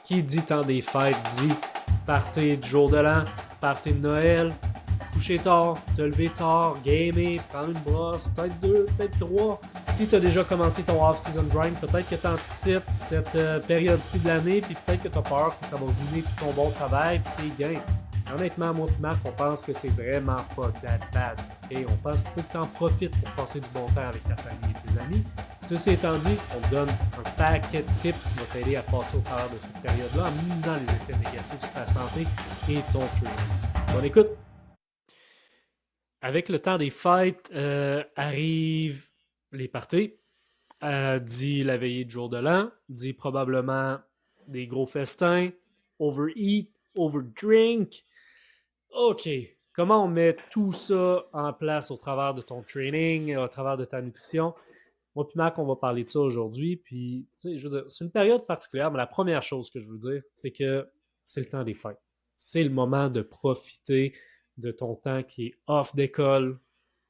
Qui dit temps des fêtes dit party du jour de l'an, party de Noël, coucher tard, te lever tard, gamer, prendre une brosse, peut-être 2, peut-être 3. Si tu as déjà commencé ton off-season grind, peut-être que tu anticipes cette période-ci de l'année, puis peut-être que tu as peur que ça va ruiner tout ton bon travail puis tes gains. Honnêtement, moi et Marc, on pense que c'est vraiment pas that bad. Okay? On pense qu'il faut que tu en profites pour passer du bon temps avec ta famille et tes amis. Ceci étant dit, on te donne un paquet de tips qui vont t'aider à passer au travers de cette période-là en minimisant les effets négatifs sur ta santé et ton training. Bonne écoute! Avec le temps des fêtes, arrivent les parties, dit la veillée du jour de l'an, dit probablement des gros festins, overeat, overdrink. OK, comment on met tout ça en place au travers de ton training, au travers de ta nutrition? Moi puis Marc, on va parler de ça aujourd'hui. Puis, tu sais, je veux dire, c'est une période particulière, mais la première chose que je veux dire, c'est que c'est le temps des fêtes. C'est le moment de profiter de ton temps qui est off d'école,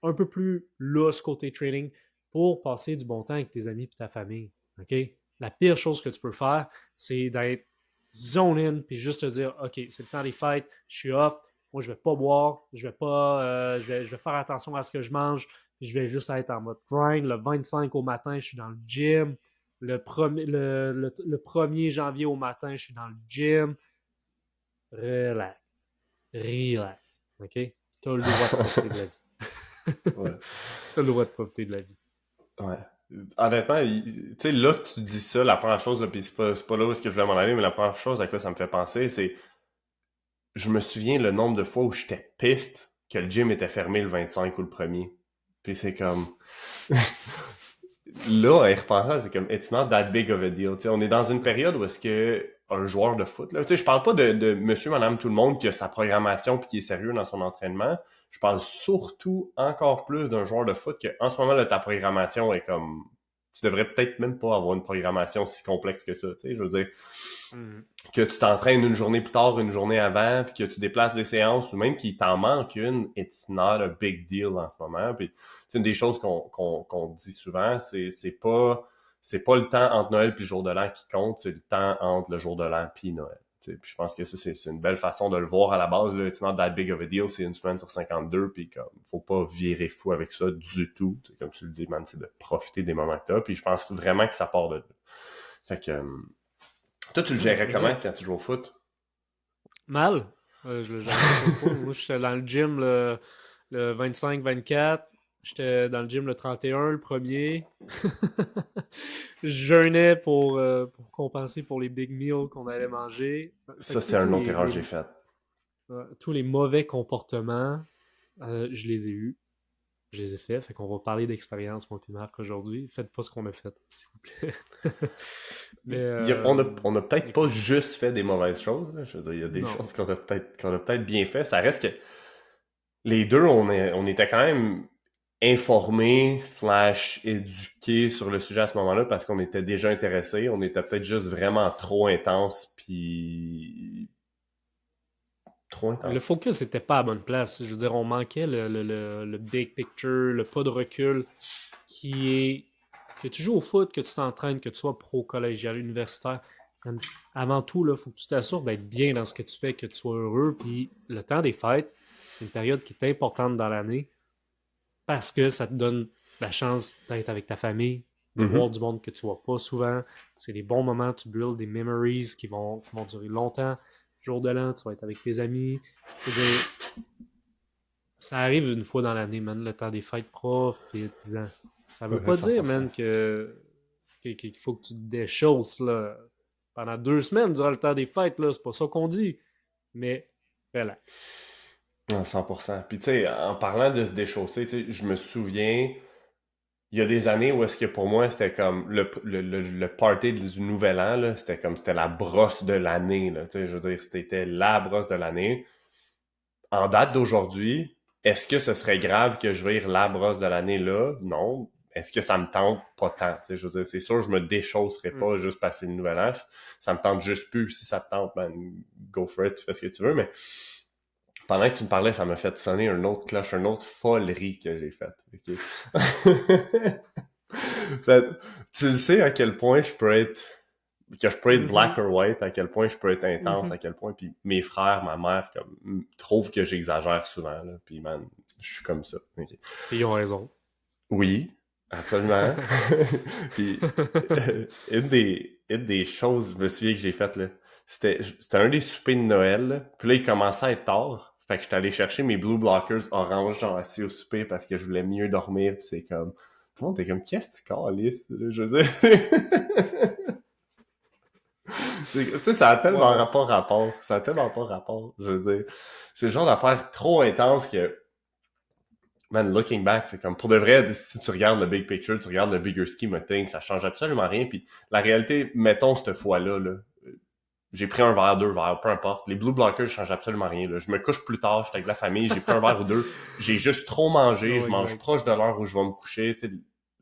un peu plus lousse côté training, pour passer du bon temps avec tes amis et ta famille. OK? La pire chose que tu peux faire, c'est d'être zone in puis juste te dire, OK, c'est le temps des fêtes, je suis off, moi je vais pas boire, je vais faire attention à ce que je mange, puis je vais juste être en mode grind. Le 25 au matin, je suis dans le gym. Le 1er janvier au matin, je suis dans le gym. Relax. Relax. OK? Tu as le droit de profiter de la vie. Ouais. Tu as le droit de profiter de la vie. Ouais. Honnêtement, tu sais, là que tu dis ça, la première chose, puis c'est pas là où est-ce que je voulais m'en aller, mais la première chose à quoi ça me fait penser, c'est je me souviens le nombre de fois où j'étais piste que le gym était fermé le 25 ou le 1er. Puis c'est comme... là, à y repensant, c'est comme it's not that big of a deal. T'sais, on est dans une période où est-ce que un joueur de foot, là, je parle pas de monsieur, madame, tout le monde qui a sa programmation puis qui est sérieux dans son entraînement. Je parle surtout encore plus d'un joueur de foot que en ce moment, là, ta programmation est comme... Tu devrais peut-être même pas avoir une programmation si complexe que ça. Je veux dire, que tu t'entraînes une journée plus tard, une journée avant, puis que tu déplaces des séances, ou même qu'il t'en manque une, it's not a big deal en ce moment. Puis c'est une des choses qu'on dit souvent, c'est pas le temps entre Noël puis le jour de l'an qui compte, c'est le temps entre le jour de l'an puis Noël. Puis je pense que ça, c'est une belle façon de le voir à la base. Là. It's not that big of a deal, c'est une semaine sur 52, puis comme faut pas virer fou avec ça du tout. T'sais, comme tu le dis, man, c'est de profiter des moments que t'as. Puis je pense vraiment que ça part de là. Fait que toi, tu le gérais comment quand tu joues au foot? Mal. Je le gérais pas. Moi, j'étais dans le gym le 25-24. J'étais dans le gym le 31, le 1er. Je jeûnais pour compenser pour les big meals qu'on allait manger. Fait Ça, que, c'est une autre erreur que j'ai faite. tous les mauvais comportements, je les ai eus. Je les ai faits. Fait qu'on va parler d'expérience, moi et Marc, aujourd'hui. Faites pas ce qu'on a fait, s'il vous plaît. Mais, On a peut-être pas juste fait des mauvaises choses. Là. Je veux dire, il y a des non. choses qu'on a peut-être bien fait. Ça reste que les deux, on était quand même informés / éduqués sur le sujet à ce moment-là parce qu'on était déjà intéressés. On était peut-être juste vraiment trop intense puis trop Le intense. focus n'était pas à la bonne place. Je veux dire, on manquait le big picture, le pas de recul qui est que tu joues au foot, que tu t'entraînes, que tu sois pro, collégial, universitaire. Avant tout, il faut que tu t'assures d'être bien dans ce que tu fais, que tu sois heureux. Puis le temps des fêtes, c'est une période qui est importante dans l'année parce que ça te donne la chance d'être avec ta famille, de voir Mm-hmm. du monde que tu vois pas souvent. C'est des bons moments, tu builds des memories qui vont durer longtemps. Jour de l'an, tu vas être avec tes amis. Je veux dire, ça arrive une fois dans l'année, man, le temps des fêtes, profites-en. Ça veut Ouais, pas dire, 100%. man, qu'il faut que tu te déchausses, là, pendant 2 semaines durant le temps des fêtes, là. C'est pas ça qu'on dit. Mais, relax. Non, 100%. Puis tu sais, en parlant de se déchausser, tu sais, je me souviens, il y a des années où est-ce que pour moi, c'était comme le party du nouvel an, là, c'était la brosse de l'année, là, tu sais, je veux dire, c'était la brosse de l'année. En date d'aujourd'hui, est-ce que ce serait grave que je vire la brosse de l'année là? Non. Est-ce que ça me tente? Pas tant. Tu sais, je veux dire, c'est sûr, je me déchausserai pas juste passer le nouvel an. Ça me tente juste plus. Si ça te tente, ben, go for it, tu fais ce que tu veux. Mais pendant que tu me parlais, ça m'a fait sonner un autre cloche, une autre folerie que j'ai faite. Okay? Fait, tu le sais à quel point je peux être que je peux être black Mhm. or white, à quel point je peux être intense, Mhm. à quel point, puis mes frères, ma mère, comme, trouvent que j'exagère souvent, là, puis man, je suis comme ça. Ok. Et ils ont raison. Oui, absolument. Puis, une des choses, je me souviens que j'ai faites, là, c'était un des soupers de Noël, là. Puis là, il commençait à être tard. Fait que j'étais allé chercher mes Blue Blockers orange, genre assis au souper parce que je voulais mieux dormir. Puis c'est comme, tout le monde était comme, qu'est-ce que tu calisses? Je veux dire, tu sais, ça a tellement Wow. pas rapport. Ça a tellement pas rapport. Je veux dire, c'est le genre d'affaire trop intense que, man, looking back, c'est comme, pour de vrai, si tu regardes le big picture, tu regardes le bigger scheme of things, ça change absolument rien. Puis la réalité, mettons cette fois-là, là, j'ai pris un verre, deux verres, peu importe. Les Blue Blockers changent absolument rien. Là. Je me couche plus tard, j'étais avec la famille, j'ai pris un verre ou deux. J'ai juste trop mangé, Non, je mange exact. proche de l'heure où je vais me coucher. Tu sais,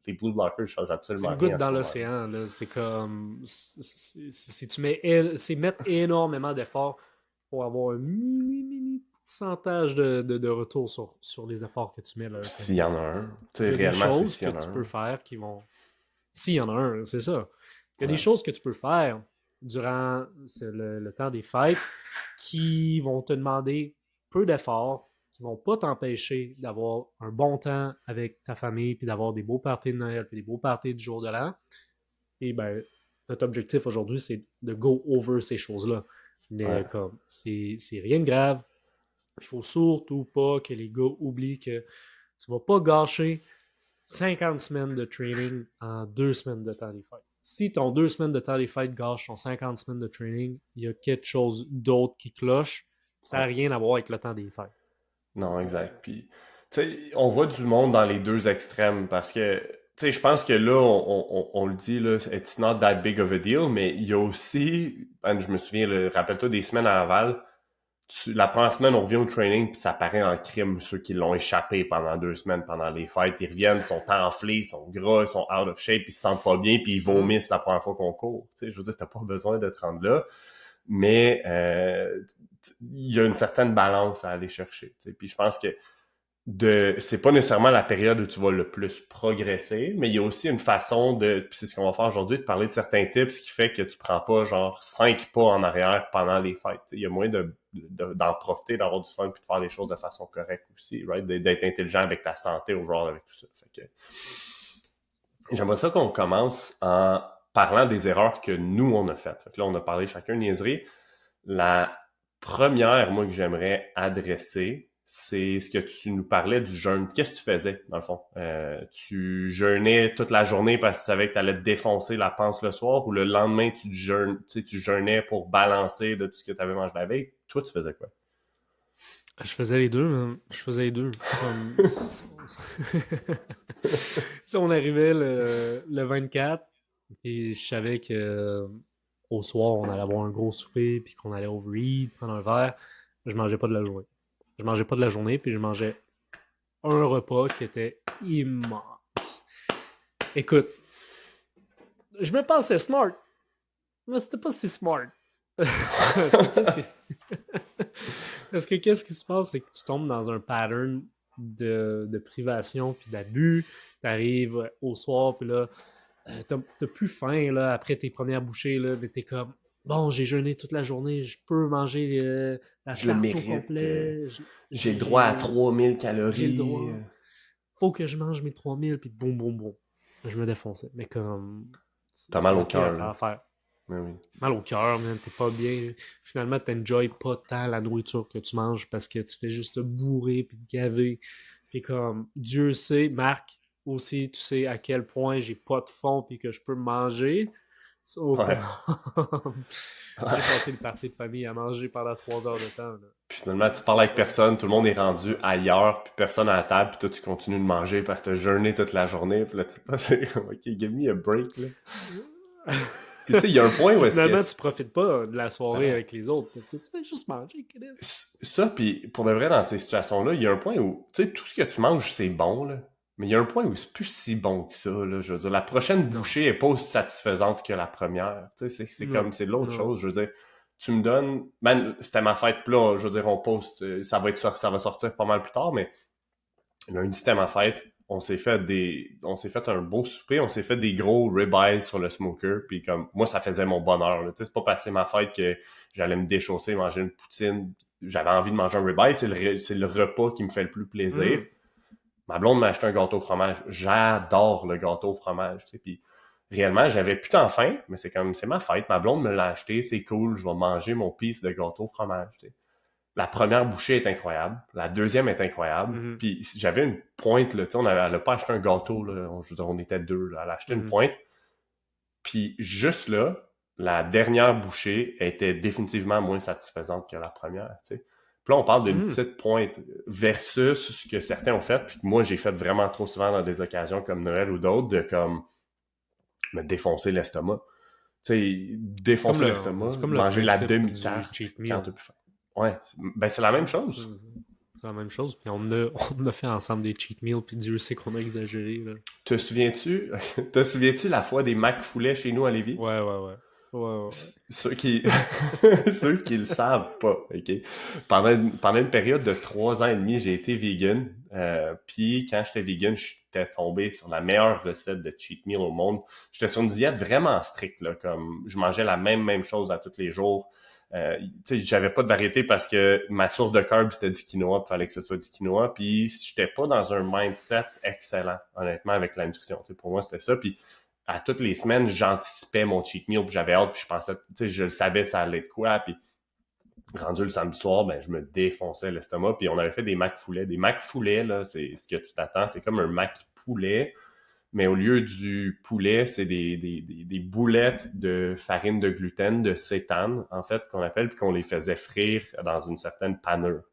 les Blue Blockers changent C'est absolument une rien goutte à ce dans moment-là. l'océan, là. C'est comme. Si tu mets. C'est mettre énormément d'efforts pour avoir un mini pourcentage de retour sur les efforts que tu mets, là. S'il Comme, y en a un. Tu sais, il y a des réellement, c'est choses s'il que y en a tu peux un. faire qui vont. S'il y en a un, c'est ça. Il y a des Ouais. choses que tu peux faire durant le temps des fêtes qui vont te demander peu d'efforts, qui vont pas t'empêcher d'avoir un bon temps avec ta famille, puis d'avoir des beaux parties de Noël, puis des beaux parties du jour de l'an. Et ben, notre objectif aujourd'hui, c'est de go over ces choses-là. Ouais. Mais comme, c'est rien de grave. Il faut surtout pas que les gars oublient que tu vas pas gâcher 50 semaines de training en 2 semaines de temps des fêtes. Si ton 2 semaines de temps des fêtes gâche ton 50 semaines de training, il y a quelque chose d'autre qui cloche. Ça n'a Ouais. rien à voir avec le temps des fêtes. Non, exact. Puis, tu sais, on voit du monde dans les deux extrêmes parce que, tu sais, je pense que là, on le dit, là, it's not that big of a deal, mais il y a aussi, man, je me souviens, rappelle-toi des semaines à Laval, la première semaine, on revient au training, puis ça paraît en crime, ceux qui l'ont échappé pendant 2 semaines, pendant les fêtes. Ils reviennent, ils sont enflés, ils sont gras, ils sont out of shape, ils se sentent pas bien, puis ils Mhm. vomissent la première fois qu'on court. Tu sais, je veux dire, t'as pas besoin d'être rendu là, mais il y a une certaine balance à aller chercher. Tu sais. Puis je pense que c'est pas nécessairement la période où tu vas le plus progresser, mais il y a aussi une façon puis c'est ce qu'on va faire aujourd'hui, de parler de certains tips qui fait que tu prends pas genre 5 pas en arrière pendant les fêtes. Il y a moyen d'en profiter, d'avoir du fun puis de faire les choses de façon correcte aussi, right? D'être intelligent avec ta santé overall avec tout ça. Fait que j'aimerais ça qu'on commence en parlant des erreurs que nous on a faites. Fait que là, on a parlé chacun de niaiserie. La première, moi, que j'aimerais adresser, c'est ce que tu nous parlais du jeûne. Qu'est-ce que tu faisais, dans le fond? Tu jeûnais toute la journée parce que tu savais que tu allais te défoncer la panse le soir, ou le lendemain, tu jeûnais pour balancer de tout ce que tu avais mangé la veille? Toi, tu faisais quoi? Je faisais les deux, man. Je faisais les deux. Comme... si on arrivait le 24, et je savais que au soir, on allait avoir un gros souper, puis qu'on allait overeat, prendre un verre, je mangeais pas de la journée. Je mangeais pas de la journée, puis je mangeais un repas qui était immense. Écoute, je me pensais smart, mais c'était pas si smart. Parce que qu'est-ce Parce que qu'est-ce qui se passe, c'est que tu tombes dans un pattern de privation puis d'abus. Tu arrives au soir, puis là, t'as plus faim là, après tes premières bouchées, là, mais t'es comme, bon, j'ai jeûné toute la journée, je peux manger la Je le tarte au mérite. complet, J'ai le droit à j'ai 3000 j'ai le calories. droit. Faut que je mange mes 3000, puis boum, boum, boum. Je me défonçais. Mais comme, T'as c'est mal la au pire cœur, affaire là. à faire. Oui, oui. Mal au cœur, man, t'es pas bien. Finalement, t'enjoys pas tant la nourriture que tu manges parce que tu fais juste te bourrer puis te gaver. Puis comme, Dieu sait, Marc, aussi, tu sais à quel point j'ai pas de fond puis que je peux manger. So, Ouais. j'ai passé le party de famille à manger pendant 3 heures de temps. Là. Puis finalement, tu parles C'était avec pas... personne, tout le monde est rendu ailleurs, puis personne à la table, puis toi, tu continues de manger parce que t'as jeûné toute la journée, puis là, tu passes, OK, give me a break, là. Puis tu sais, il y a un point où Puis est-ce que... finalement, tu profites pas de la Ben soirée non. avec les autres parce que tu fais juste manger, Chris. Ça, puis pour de vrai, dans ces situations-là, il y a un point où, tu sais, tout ce que tu manges, c'est bon, là. Mais il y a un point où c'est plus si bon que ça, là. Je veux dire, la prochaine Non, bouchée est pas aussi satisfaisante que la première. Tu sais, c'est non, comme, c'est l'autre non. chose. Je veux dire, tu me donnes... Man, c'était ma fête, puis là, je veux dire, on poste, ça va sortir pas mal plus tard, mais lundi, c'était ma fête. on s'est fait un beau souper, on s'est fait des gros ribeyes sur le smoker, puis comme, moi, ça faisait mon bonheur, là. Tu sais, c'est pas passer ma fête que j'allais me déchausser, manger une poutine, j'avais envie de manger un ribeye, c'est le repas qui me fait le plus plaisir. Ma blonde m'a acheté un gâteau au fromage. J'adore le gâteau au fromage, tu sais, puis réellement, j'avais plus tant faim, mais c'est ma fête, ma blonde me l'a acheté, c'est cool, je vais manger mon piece de gâteau au fromage, tu sais. La première bouchée est incroyable, la deuxième est incroyable, puis j'avais une pointe, là, tu sais, elle a pas acheté un gâteau, là, je veux dire, on était deux, là, elle a acheté une pointe, puis juste là, la dernière bouchée était définitivement moins satisfaisante que la première, tu sais. Puis là, on parle d'une petite pointe versus ce que certains ont fait, puis que moi, j'ai fait vraiment trop souvent dans des occasions comme Noël ou d'autres, de comme me défoncer l'estomac. Tu sais, défoncer l'estomac, manger la demi-tarte quand t'as plus faim. Ouais, ben c'est la même chose. C'est la même chose, puis on a fait ensemble des cheat meals, puis Dieu sait qu'on a exagéré, là. Te souviens-tu la fois des McFoulets chez nous à Lévis? Ouais. Ceux qui ceux qui le savent pas, ok? Pendant une période de 3 ans et demi, j'ai été vegan. Puis quand j'étais vegan, j'étais tombé sur la meilleure recette de cheat meal au monde. J'étais sur une diète vraiment stricte, là, comme je mangeais la même chose à tous les jours. J'avais pas de variété parce que ma source de carbs c'était du quinoa, il fallait que ce soit du quinoa. Puis j'étais pas dans un mindset excellent, honnêtement, avec la nutrition. T'sais, pour moi, c'était ça. Puis à toutes les semaines, j'anticipais mon cheat meal, puis j'avais hâte, puis je pensais, je le savais ça allait de quoi, puis rendu le samedi soir, ben je me défonçais l'estomac, puis on avait fait des McFoulets. Des McFoulets, là, c'est ce que tu t'attends, c'est comme un Mac poulet, mais au lieu du poulet, c'est des boulettes de farine de gluten, de sétane, en fait, qu'on appelle, puis qu'on les faisait frire dans une certaine panure.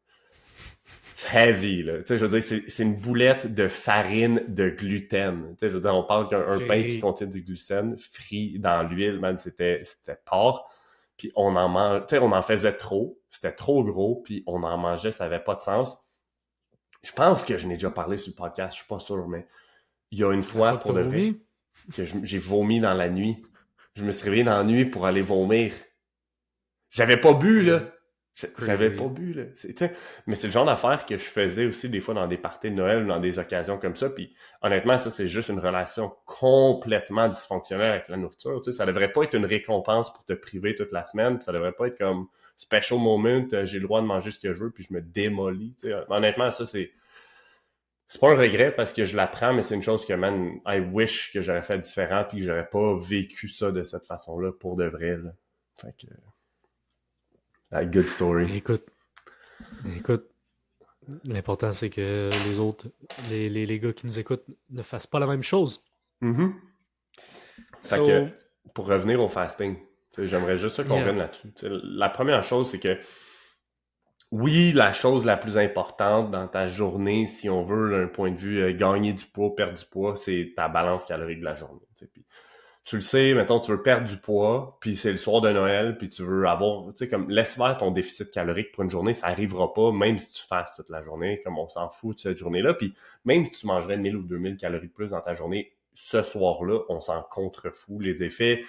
C'est heavy, là. Tu sais, je veux dire, c'est une boulette de farine de gluten. Tu sais, je veux dire, on parle qu'un pain qui contient du gluten, frit dans l'huile, man, c'était porc. Puis on en faisait trop. C'était trop gros, puis on en mangeait, ça avait pas de sens. Je pense que je n'ai déjà parlé sur le podcast, je suis pas sûr, mais il y a une fois, pour de vrai, que j'ai vomi dans la nuit. Je me suis réveillé dans la nuit pour aller vomir. J'avais pas bu, là. J'avais pas bu, là. Mais c'est le genre d'affaire que je faisais aussi des fois dans des parties de Noël ou dans des occasions comme ça. Puis honnêtement, ça, c'est juste une relation complètement dysfonctionnelle avec la nourriture. Tu sais, ça devrait pas être une récompense pour te priver toute la semaine. Ça devrait pas être comme special moment, j'ai le droit de manger ce que je veux, puis je me démolis. Tu sais. Honnêtement, ça, c'est pas un regret parce que je l'apprends, mais c'est une chose que, man, I wish que j'aurais fait différent puis que j'aurais pas vécu ça de cette façon-là pour de vrai, là. Fait que... A good story. Écoute, l'important c'est que les autres, les gars qui nous écoutent ne fassent pas la même chose. Mm-hmm. Fait que, pour revenir au fasting, j'aimerais juste ça qu'on revienne là-dessus. La première chose, c'est que oui, la chose la plus importante dans ta journée, si on veut, d'un point de vue gagner du poids, perdre du poids, c'est ta balance calorique de la journée. Puis, tu le sais, mettons, tu veux perdre du poids, puis c'est le soir de Noël, puis tu veux avoir, tu sais, comme, laisse faire ton déficit calorique pour une journée, ça arrivera pas, même si tu fastes toute la journée, comme on s'en fout de cette journée-là, puis même si tu mangerais 1000 ou 2000 calories de plus dans ta journée, ce soir-là, on s'en contrefout. Les effets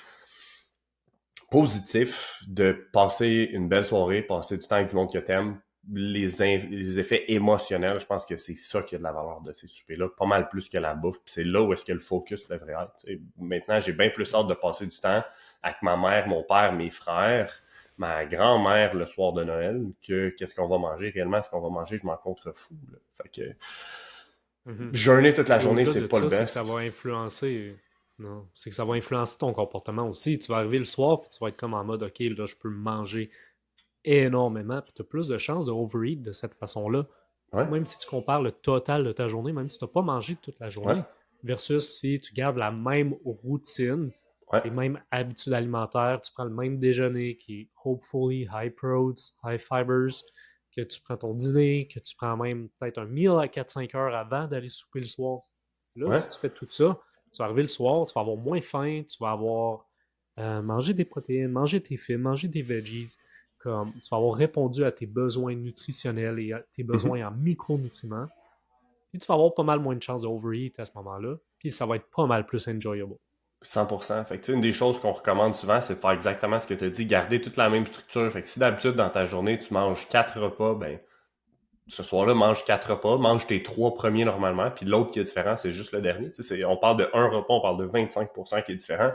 positifs de passer une belle soirée, passer du temps avec du monde que t'aimes, les effets émotionnels, je pense que c'est ça qui a de la valeur de ces soupers-là, pas mal plus que la bouffe. Puis c'est là où est-ce que le focus devrait être. T'sais. Maintenant, j'ai bien plus hâte de passer du temps avec ma mère, mon père, mes frères, ma grand-mère le soir de Noël, que qu'est-ce qu'on va manger. Réellement, ce qu'on va manger, je m'en contrefous. Là. Fait que jeûner toute la journée, c'est pas le best. C'est que ça va influencer... Non, c'est que ça va influencer ton comportement aussi. Tu vas arriver le soir, puis tu vas être comme en mode, OK, là, je peux manger énormément, puis tu as plus de chances de overeat de cette façon-là. Ouais. Même si tu compares le total de ta journée, même si tu n'as pas mangé toute la journée, versus si tu gardes la même routine, les mêmes habitudes alimentaires, tu prends le même déjeuner qui est hopefully high proteins, high fibers, que tu prends ton dîner, que tu prends même peut-être un meal à 4-5 heures avant d'aller souper le soir. Là, si tu fais tout ça, tu vas arriver le soir, tu vas avoir moins faim, tu vas avoir mangé des protéines, manger tes fibres, manger des veggies, comme tu vas avoir répondu à tes besoins nutritionnels et à tes besoins en micronutriments. Puis tu vas avoir pas mal moins de chances de overeat à ce moment-là. Puis ça va être pas mal plus enjoyable. 100%. Fait que, une des choses qu'on recommande souvent, c'est de faire exactement ce que tu as dit, garder toute la même structure. Fait que si d'habitude, dans ta journée, tu manges 4 repas, ben ce soir-là, mange 4 repas, mange tes 3 premiers normalement, puis l'autre qui est différent, c'est juste le dernier. On parle de un repas, on parle de 25% qui est différent.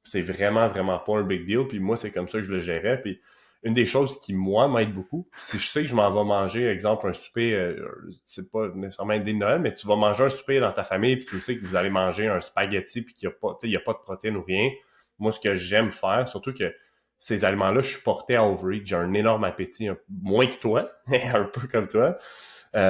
C'est vraiment, vraiment pas un big deal. Puis moi, c'est comme ça que je le gérais. Puis une des choses qui, moi, m'aide beaucoup, si je sais que je m'en vais manger, exemple, un souper, c'est pas nécessairement une idée de Noël, mais tu vas manger un souper dans ta famille, puis tu sais que vous allez manger un spaghetti, puis qu'il y a pas, il y a pas de protéines ou rien. Moi, ce que j'aime faire, surtout que ces aliments-là, je suis porté à overeat, j'ai un énorme appétit, moins que toi, un peu comme toi. Tu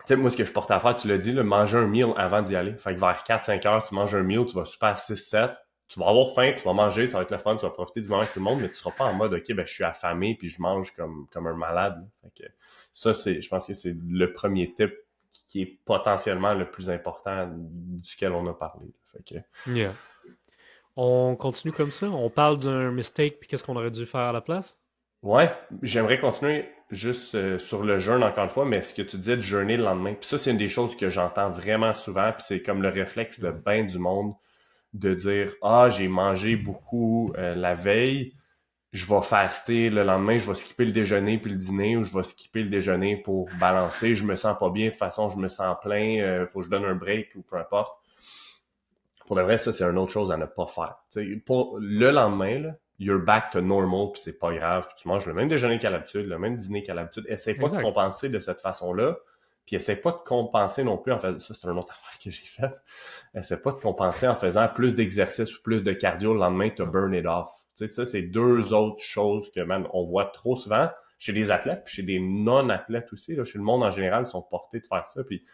sais, moi, ce que je portais à faire, tu l'as dit, là, manger un meal avant d'y aller. Fait que vers 4-5 heures, tu manges un meal, tu vas super à 6-7, tu vas avoir faim, tu vas manger, ça va être le fun, tu vas profiter du moment avec tout le monde, mais tu seras pas en mode, OK, ben, je suis affamé, puis je mange comme un malade. Là. Fait que ça, je pense que c'est le premier tip qui est potentiellement le plus important duquel on a parlé. Fait que, Yeah. On continue comme ça. On parle d'un mistake, puis qu'est-ce qu'on aurait dû faire à la place? ouais, j'aimerais continuer juste sur le jeûne encore une fois, mais ce que tu disais de jeûner le lendemain, puis ça, c'est une des choses que j'entends vraiment souvent, puis c'est comme le réflexe de bien du monde de dire ah j'ai mangé beaucoup la veille, je vais faster le lendemain, je vais skipper le déjeuner puis le dîner ou je vais skipper le déjeuner pour balancer, je me sens pas bien de toute façon, je me sens plein, faut que je donne un break ou peu importe. Pour de vrai, ça c'est une autre chose à ne pas faire. T'sais, pour le lendemain, là, you're back to normal puis c'est pas grave, puis tu manges le même déjeuner qu'à l'habitude, le même dîner qu'à l'habitude. Essaye pas de Exact. compenser de cette façon-là. Puis essaie pas de compenser non plus en fait. Ça, c'est une autre affaire que j'ai faite. Essaie pas de compenser en faisant plus d'exercice ou plus de cardio le lendemain, tu burn it off. Tu sais, ça, c'est deux autres choses que, man, on voit trop souvent chez les athlètes, puis chez des non-athlètes aussi, là, chez le monde en général, ils sont portés de faire ça. Puis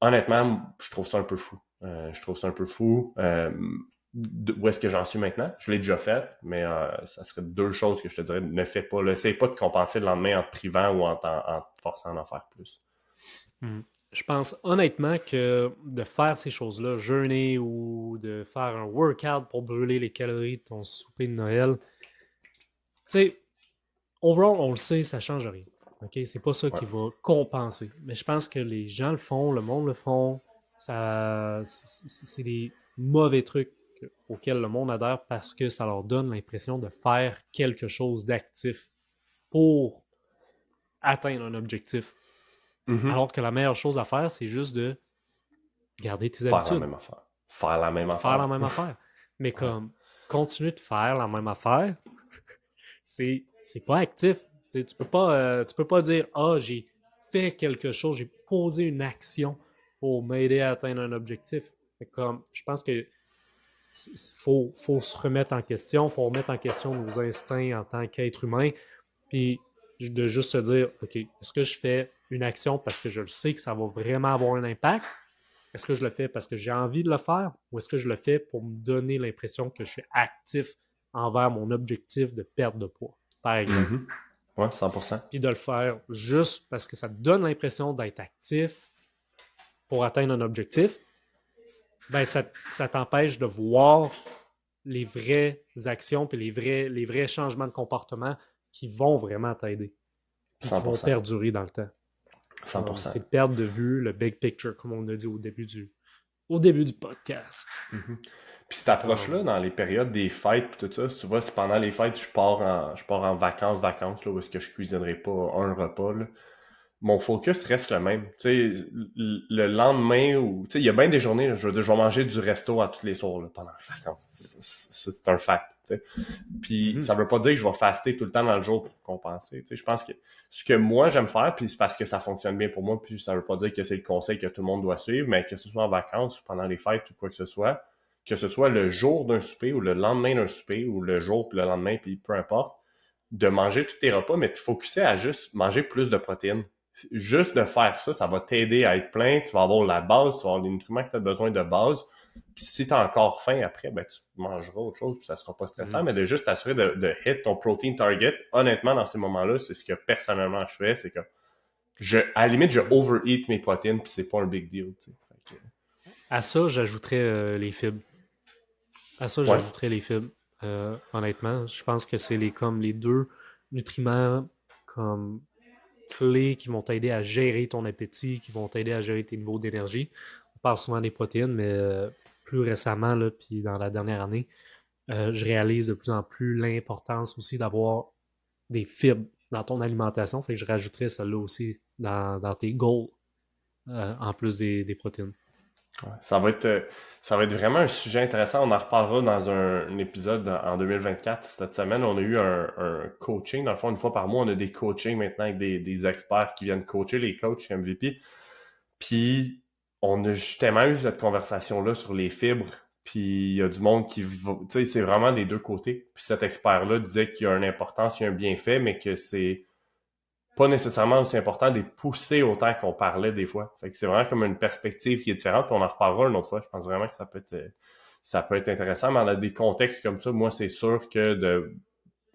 honnêtement, je trouve ça un peu fou. Je trouve ça un peu fou. Où est-ce que j'en suis maintenant? Je l'ai déjà fait, mais ça serait deux choses que je te dirais. Ne fais pas. Essaye pas de compenser le lendemain en te privant ou en te forçant d'en faire plus. Hmm. Je pense honnêtement que de faire ces choses-là, jeûner ou de faire un workout pour brûler les calories de ton souper de Noël, tu sais, overall, on le sait, ça change rien. OK? C'est pas ça Ouais. qui va compenser. Mais je pense que les gens le font, le monde le font. C'est des mauvais trucs auxquels le monde adhère parce que ça leur donne l'impression de faire quelque chose d'actif pour atteindre un objectif. Mm-hmm. Alors que la meilleure chose à faire, c'est juste de garder tes Faire la habitudes, même affaire. Faire la même faire la affaire. même affaire. Mais Ouais. comme continuer de faire la même affaire, c'est pas actif. Tu peux pas dire ah j'ai fait quelque chose, j'ai posé une action pour m'aider à atteindre un objectif. Mais comme je pense que faut se remettre en question, faut remettre en question nos instincts en tant qu'être humain, puis de juste se dire ok, est-ce que je fais une action parce que je le sais que ça va vraiment avoir un impact? Est-ce que je le fais parce que j'ai envie de le faire ou est-ce que je le fais pour me donner l'impression que je suis actif envers mon objectif de perte de poids, par exemple? Mm-hmm. Ouais, 100%. Puis de le faire juste parce que ça te donne l'impression d'être actif pour atteindre un objectif, ben ça t'empêche de voir les vraies actions et les vrais changements de comportement qui vont vraiment t'aider puis qui vont 100%. perdurer dans le temps. 100%. C'est de perdre de vue le big picture, comme on l'a dit au début du podcast. Mm-hmm. Puis cette approche-là, dans les périodes des fêtes pis tout ça, si tu vois, si pendant les fêtes, je pars en vacances, là, où est-ce que je cuisinerai pas un repas, là, mon focus reste le même. Tu sais, le lendemain, ou tu sais, il y a bien des journées, là, je veux dire, je vais manger du resto à tous les soirs là, pendant les vacances. C'est un fact. Tu sais. Puis Mhm. ça veut pas dire que je vais faster tout le temps dans le jour pour compenser. Tu sais, je pense que ce que moi j'aime faire, puis c'est parce que ça fonctionne bien pour moi, puis ça veut pas dire que c'est le conseil que tout le monde doit suivre, mais que ce soit en vacances ou pendant les fêtes ou quoi que ce soit le jour d'un souper ou le lendemain d'un souper ou le jour puis le lendemain, puis peu importe, de manger tous tes repas, mais de focuser à juste manger plus de protéines. Juste de faire ça, ça va t'aider à être plein, tu vas avoir la base, tu vas avoir les nutriments que tu as besoin de base. Puis si tu as encore faim après, ben tu mangeras autre chose, puis ça sera pas stressant, Mhm. mais de juste t'assurer de hit ton protein target. Honnêtement, dans ces moments-là, c'est ce que personnellement je fais, c'est que à la limite, je overeat mes protéines, puis c'est pas un big deal. Tu sais. Fait que, À ça, j'ajouterais les fibres. À ça, ouais. j'ajouterais les fibres. Honnêtement, je pense que c'est comme les deux nutriments comme clés qui vont t'aider à gérer ton appétit, qui vont t'aider à gérer tes niveaux d'énergie. On parle souvent des protéines, mais plus récemment, là, puis dans la dernière année, je réalise de plus en plus l'importance aussi d'avoir des fibres dans ton alimentation. Fait que je rajouterais celle-là aussi dans tes goals, en plus des protéines. Ouais, ça va être vraiment un sujet intéressant. On en reparlera dans un épisode en 2024. Cette semaine, on a eu un coaching. Dans le fond, une fois par mois, on a des coachings maintenant avec des experts qui viennent coacher les coachs chez MVP. Puis, on a justement eu cette conversation-là sur les fibres. Puis, il y a du monde qui va... Tu sais, c'est vraiment des deux côtés. Puis, cet expert-là disait qu'il y a une importance, il y a un bienfait, mais que c'est pas nécessairement aussi important de les pousser autant qu'on parlait des fois. Fait que c'est vraiment comme une perspective qui est différente, puis on en reparlera une autre fois. Je pense vraiment que ça peut être intéressant, mais dans des contextes comme ça, moi, c'est sûr que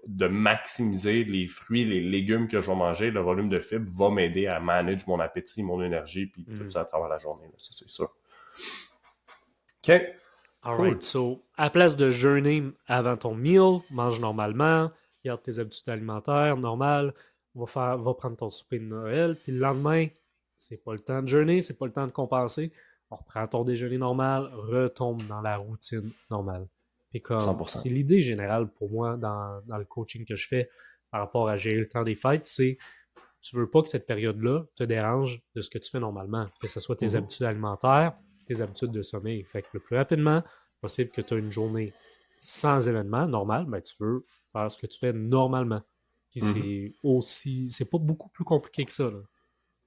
de maximiser les fruits, les légumes que je vais manger, le volume de fibres va m'aider à manager mon appétit, mon énergie, puis tout ça à travers la journée. Là. Ça, c'est sûr. OK. Cool. Alright, so, à place de jeûner avant ton meal, mange normalement, garde tes habitudes alimentaires normales, va prendre ton souper de Noël, puis le lendemain, c'est pas le temps de jeûner, c'est pas le temps de compenser, on reprend ton déjeuner normal, retombe dans la routine normale. Puis comme, 100%. c'est l'idée générale pour moi dans le coaching que je fais par rapport à gérer le temps des fêtes, c'est tu veux pas que cette période-là te dérange de ce que tu fais normalement, que ce soit tes habitudes alimentaires, tes habitudes de sommeil. Fait que le plus rapidement possible que tu as une journée sans événement normal, ben tu veux faire ce que tu fais normalement. Puis c'est pas beaucoup plus compliqué que ça. Là.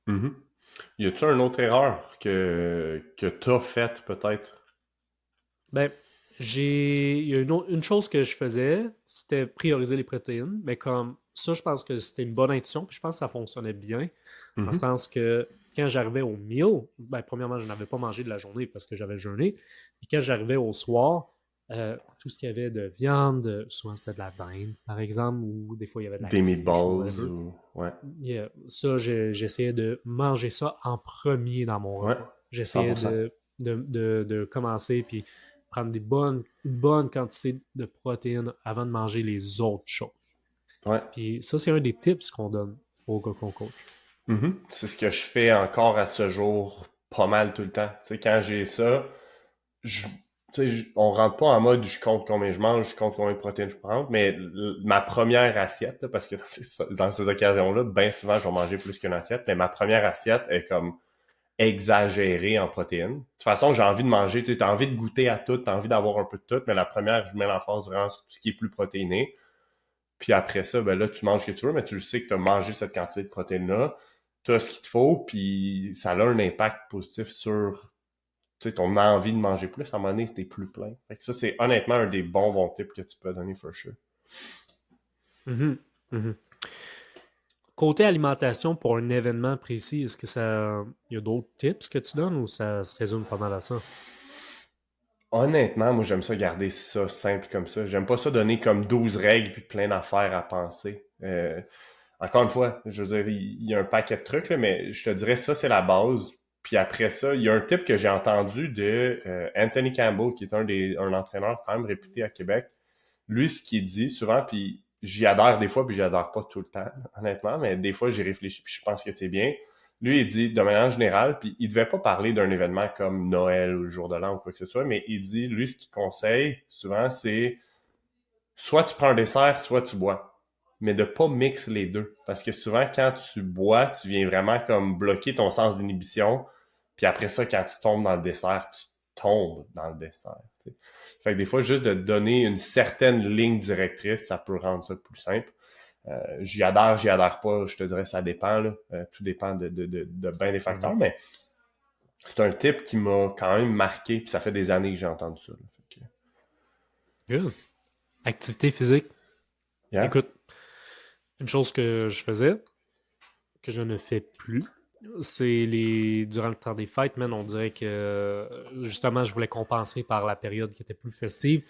Mm-hmm. Y a-tu une autre erreur que t'as faite peut-être? Ben, il y a une chose que je faisais, c'était prioriser les protéines, mais comme ça, je pense que c'était une bonne intuition, puis je pense que ça fonctionnait bien, dans le Mm-hmm. sens que quand j'arrivais au meal, ben, premièrement, je n'avais pas mangé de la journée parce que j'avais jeûné, puis quand j'arrivais au soir, tout ce qu'il y avait de viande, souvent c'était de la dinde, par exemple, ou des fois il y avait de la Des quiche ou meatballs whatever. ou... Ouais. Yeah, ça, j'essayais de manger ça en premier dans mon Ouais. repas. J'essayais 100%. de commencer puis prendre une bonne quantité de protéines avant de manger les autres choses. Ouais. Puis ça, c'est un des tips qu'on donne aux gars qu'on coach. Mhm. C'est ce que je fais encore à ce jour pas mal tout le temps. Tu sais, quand j'ai ça, je, tu sais, on rentre pas en mode je compte combien je mange, je compte combien de protéines je prends, mais ma première assiette, là, parce que dans ces occasions-là, bien souvent, je vais manger plus qu'une assiette, mais ma première assiette est comme exagérée en protéines. De toute façon, j'ai envie de manger, tu sais, t'as envie de goûter à tout, t'as envie d'avoir un peu de tout, mais la première, je mets l'emphase vraiment sur tout ce qui est plus protéiné. Puis après ça, ben là, tu manges ce que tu veux, mais tu le sais que tu as mangé cette quantité de protéines-là, tu as ce qu'il te faut, puis ça a un impact positif sur ton envie de manger plus. À un moment donné, c'était plus plein. Fait que ça, c'est honnêtement un des bons tips que tu peux donner, for sure. Mhm, mhm. Côté alimentation pour un événement précis, est-ce que ça. Il y a d'autres tips que tu donnes ou ça se résume pas mal à ça? Honnêtement, moi, j'aime ça garder ça simple comme ça. J'aime pas ça donner comme 12 règles puis plein d'affaires à penser. Encore une fois, je veux dire, il y a un paquet de trucs, là, mais je te dirais ça, c'est la base. Puis après ça, il y a un type que j'ai entendu de Anthony Campbell, qui est un entraîneur quand même réputé à Québec. Lui, ce qu'il dit souvent, puis j'y adhère des fois, puis j'y adhère pas tout le temps, honnêtement, mais des fois, j'y réfléchis, puis je pense que c'est bien. Lui, il dit, de manière générale, puis il devait pas parler d'un événement comme Noël ou le jour de l'an ou quoi que ce soit, mais il dit, lui, ce qu'il conseille souvent, c'est soit tu prends un dessert, soit tu bois. Mais de pas mixer les deux. Parce que souvent, quand tu bois, tu viens vraiment comme bloquer ton sens d'inhibition. Puis après ça, quand tu tombes dans le dessert, tu tombes dans le dessert. T'sais. Fait que des fois, juste de donner une certaine ligne directrice, ça peut rendre ça plus simple. J'y adhère pas, je te dirais ça dépend. Là. Tout dépend de bien des facteurs, mais c'est un type qui m'a quand même marqué, puis ça fait des années que j'ai entendu ça. Là. Fait que, Good. Activité physique. yeah. Écoute, une chose que je faisais, que je ne fais plus, c'est durant le temps des fêtes, man, on dirait que justement, je voulais compenser par la période qui était plus festive.